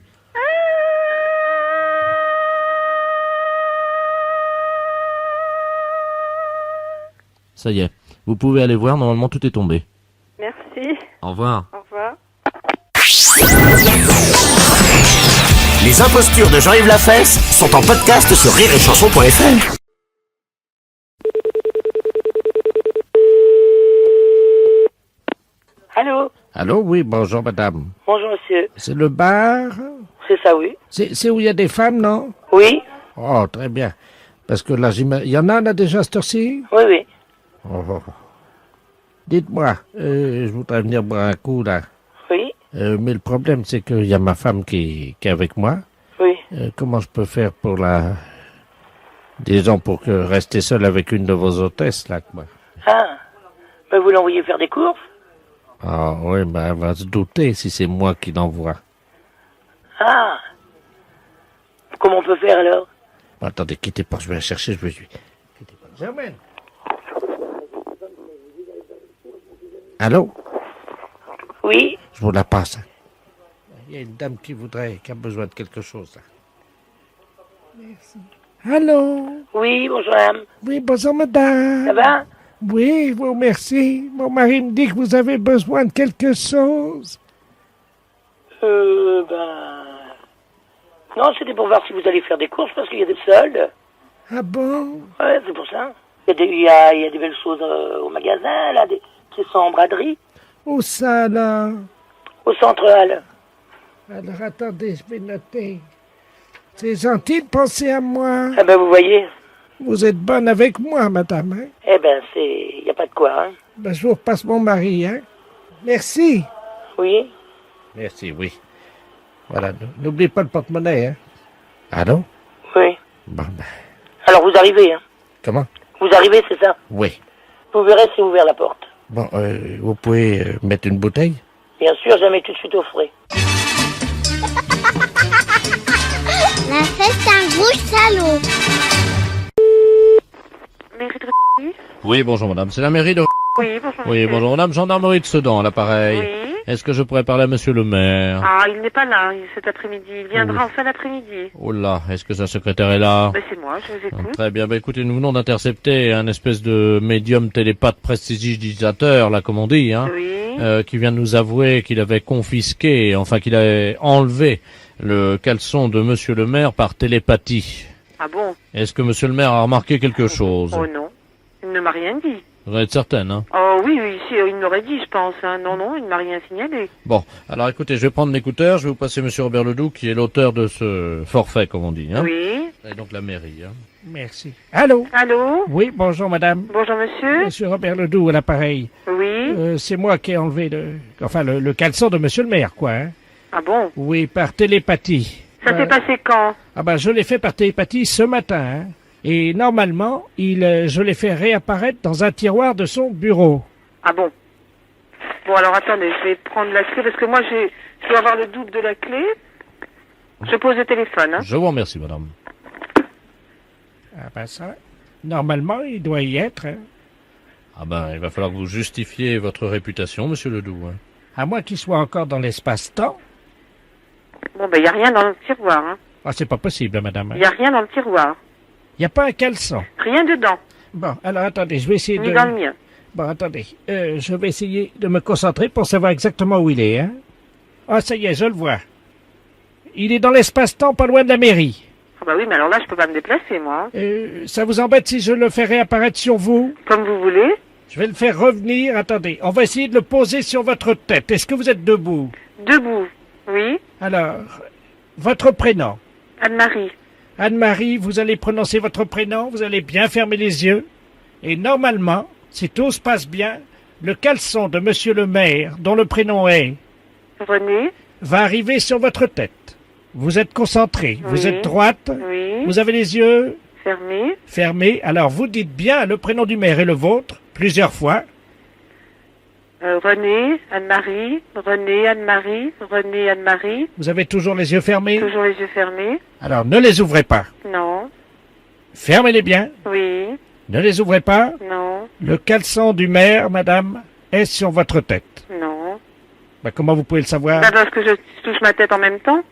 Ça y est. Vous pouvez aller voir, normalement, tout est tombé. Merci. Au revoir. Au revoir. Les impostures de Jean-Yves Lafesse sont en podcast sur rireetchanson.fr. Allô? Allô, oui, bonjour madame. Bonjour monsieur. C'est le bar? C'est ça, oui. C'est où il y a des femmes, non? Oui. Oh, très bien. Parce que là, il y en a là déjà à cette heure-ci? Oui, oui. Oh. Dites-moi, je voudrais venir boire un coup là. Oui. Mais le problème, c'est qu'il y a ma femme qui est avec moi. Oui. Comment je peux faire pour disons, pour rester seul avec une de vos hôtesses là, quoi? Ah. Mais vous l'envoyez faire des courses? Ah oui, elle va se douter si c'est moi qui l'envoie. Ah. Comment on peut faire alors? Attendez, quittez pas, je vais la chercher, je vais lui... Quittez pas. Germaine! Allô? Oui. Je vous la passe. Il y a une dame qui a besoin de quelque chose. Là. Merci. Allô? Oui, bonjour madame. Oui, bonjour madame. Ça va? Oui, je vous remercie. Mon mari me dit que vous avez besoin de quelque chose. Non, c'était pour voir si vous allez faire des courses parce qu'il y a des soldes. Ah bon? Ouais, c'est pour ça. Il y a des belles choses au magasin, là, qui sont en braderie. Où ça, là? Au central. Alors, attendez, je vais noter. C'est gentil de penser à moi. Ah ben, vous voyez. Vous êtes bonne avec moi, madame, hein? Eh ben, il n'y a pas de quoi, hein. Ben, je vous repasse mon mari, hein? Merci. Oui. Merci, oui. Voilà, n'oubliez pas le porte-monnaie, hein? Allô? Oui. Bon, ben... Alors, vous arrivez, hein? Comment? Vous arrivez, c'est ça? Oui. Vous verrez si vous ouvert la porte. Bon, vous pouvez mettre une bouteille? Bien sûr, jamais tout de suite au frais. La fête, c'est un gros salaud. Mairie de Russie? Oui, bonjour madame, c'est la mairie de... Oui, bonjour. Oui, monsieur. bonjour madame, gendarmerie de Sedan, à l'appareil. Oui. Est-ce que je pourrais parler à monsieur le maire? Ah, il n'est pas là cet après-midi. Il viendra en fin d'après-midi. Oh là, est-ce que sa secrétaire est là? Ben, c'est moi, je vous écoute. Très bien, bah écoutez, nous venons d'intercepter un espèce de médium télépathe prestidigitateur, là, comme on dit, hein, qui vient de nous avouer qu'il avait confisqué, enfin qu'il avait enlevé le caleçon de monsieur le maire par télépathie. Ah bon? Est-ce que monsieur le maire a remarqué quelque chose? Oh non, il ne m'a rien dit. Vous êtes certaine, hein? Oh oui, si, il m'aurait dit, je pense. Hein. Non, il ne m'a rien signalé. Bon, alors écoutez, je vais prendre l'écouteur, je vais vous passer monsieur Robert Ledoux, qui est l'auteur de ce forfait, comme on dit, hein? Oui. Et donc la mairie, hein? Merci. Allô? Allô? Oui, bonjour madame. Bonjour monsieur. Monsieur Robert Ledoux à l'appareil. Oui. C'est moi qui ai enlevé le caleçon de monsieur le maire, quoi, hein? Ah bon? Oui, par télépathie. Ça s'est passé quand? Ah ben, je l'ai fait par télépathie ce matin, hein? Et normalement, je l'ai fait réapparaître dans un tiroir de son bureau. Ah bon? Bon, alors attendez, je vais prendre la clé, parce que moi, je dois avoir le double de la clé. Je pose le téléphone, hein. Je vous remercie, madame. Ah ben ça, normalement, il doit y être, hein. Ah ben, il va falloir que vous justifiez votre réputation, monsieur Ledoux, hein. À moins qu'il soit encore dans l'espace-temps. Bon, ben, il n'y a rien dans le tiroir, hein. Ah, c'est pas possible, madame. Il n'y a rien dans le tiroir. Il n'y a pas un caleçon. Rien dedans. Bon, alors attendez, je vais essayer Ni dans le mien. Bon, attendez, je vais essayer de me concentrer pour savoir exactement où il est, hein. Ah, ça y est, je le vois. Il est dans l'espace-temps, pas loin de la mairie. Ah bah oui, mais alors là, je peux pas me déplacer, moi. Ça vous embête si je le fais réapparaître sur vous? Comme vous voulez. Je vais le faire revenir. Attendez, on va essayer de le poser sur votre tête. Est-ce que vous êtes debout? Debout, oui. Alors, votre prénom? Anne-Marie. Anne-Marie, vous allez prononcer votre prénom, vous allez bien fermer les yeux. Et normalement, si tout se passe bien, le caleçon de monsieur le maire, dont le prénom est... René. Va arriver sur votre tête. Vous êtes concentré, vous êtes droite, vous avez les yeux... Fermés. Fermés. Alors, vous dites bien le prénom du maire et le vôtre, plusieurs fois. René, Anne-Marie, René, Anne-Marie, René, Anne-Marie. Vous avez toujours les yeux fermés? Toujours les yeux fermés. Alors, ne les ouvrez pas. Non. Fermez-les bien. Oui. Ne les ouvrez pas. Non. Le caleçon du maire, madame, est sur votre tête. Non. Ben, comment vous pouvez le savoir? Ben parce que je touche ma tête en même temps.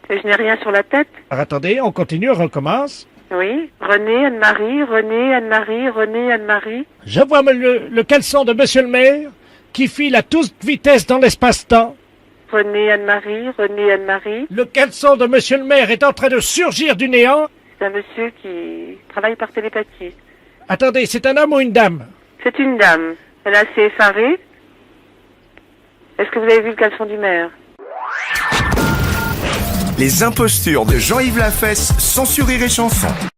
Et je n'ai rien sur la tête. Alors, attendez, on continue, on recommence. Oui. René, Anne-Marie, René, Anne-Marie, René, Anne-Marie. Je vois le caleçon de monsieur le maire qui file à toute vitesse dans l'espace-temps. René, Anne-Marie, René, Anne-Marie. Le caleçon de monsieur le maire est en train de surgir du néant. C'est un monsieur qui travaille par télépathie. Attendez, c'est un homme ou une dame? C'est une dame. Elle est assez effarée. Est-ce que vous avez vu le caleçon du maire? Les impostures de Jean-Yves Lafesse, sans Rire et Chanson.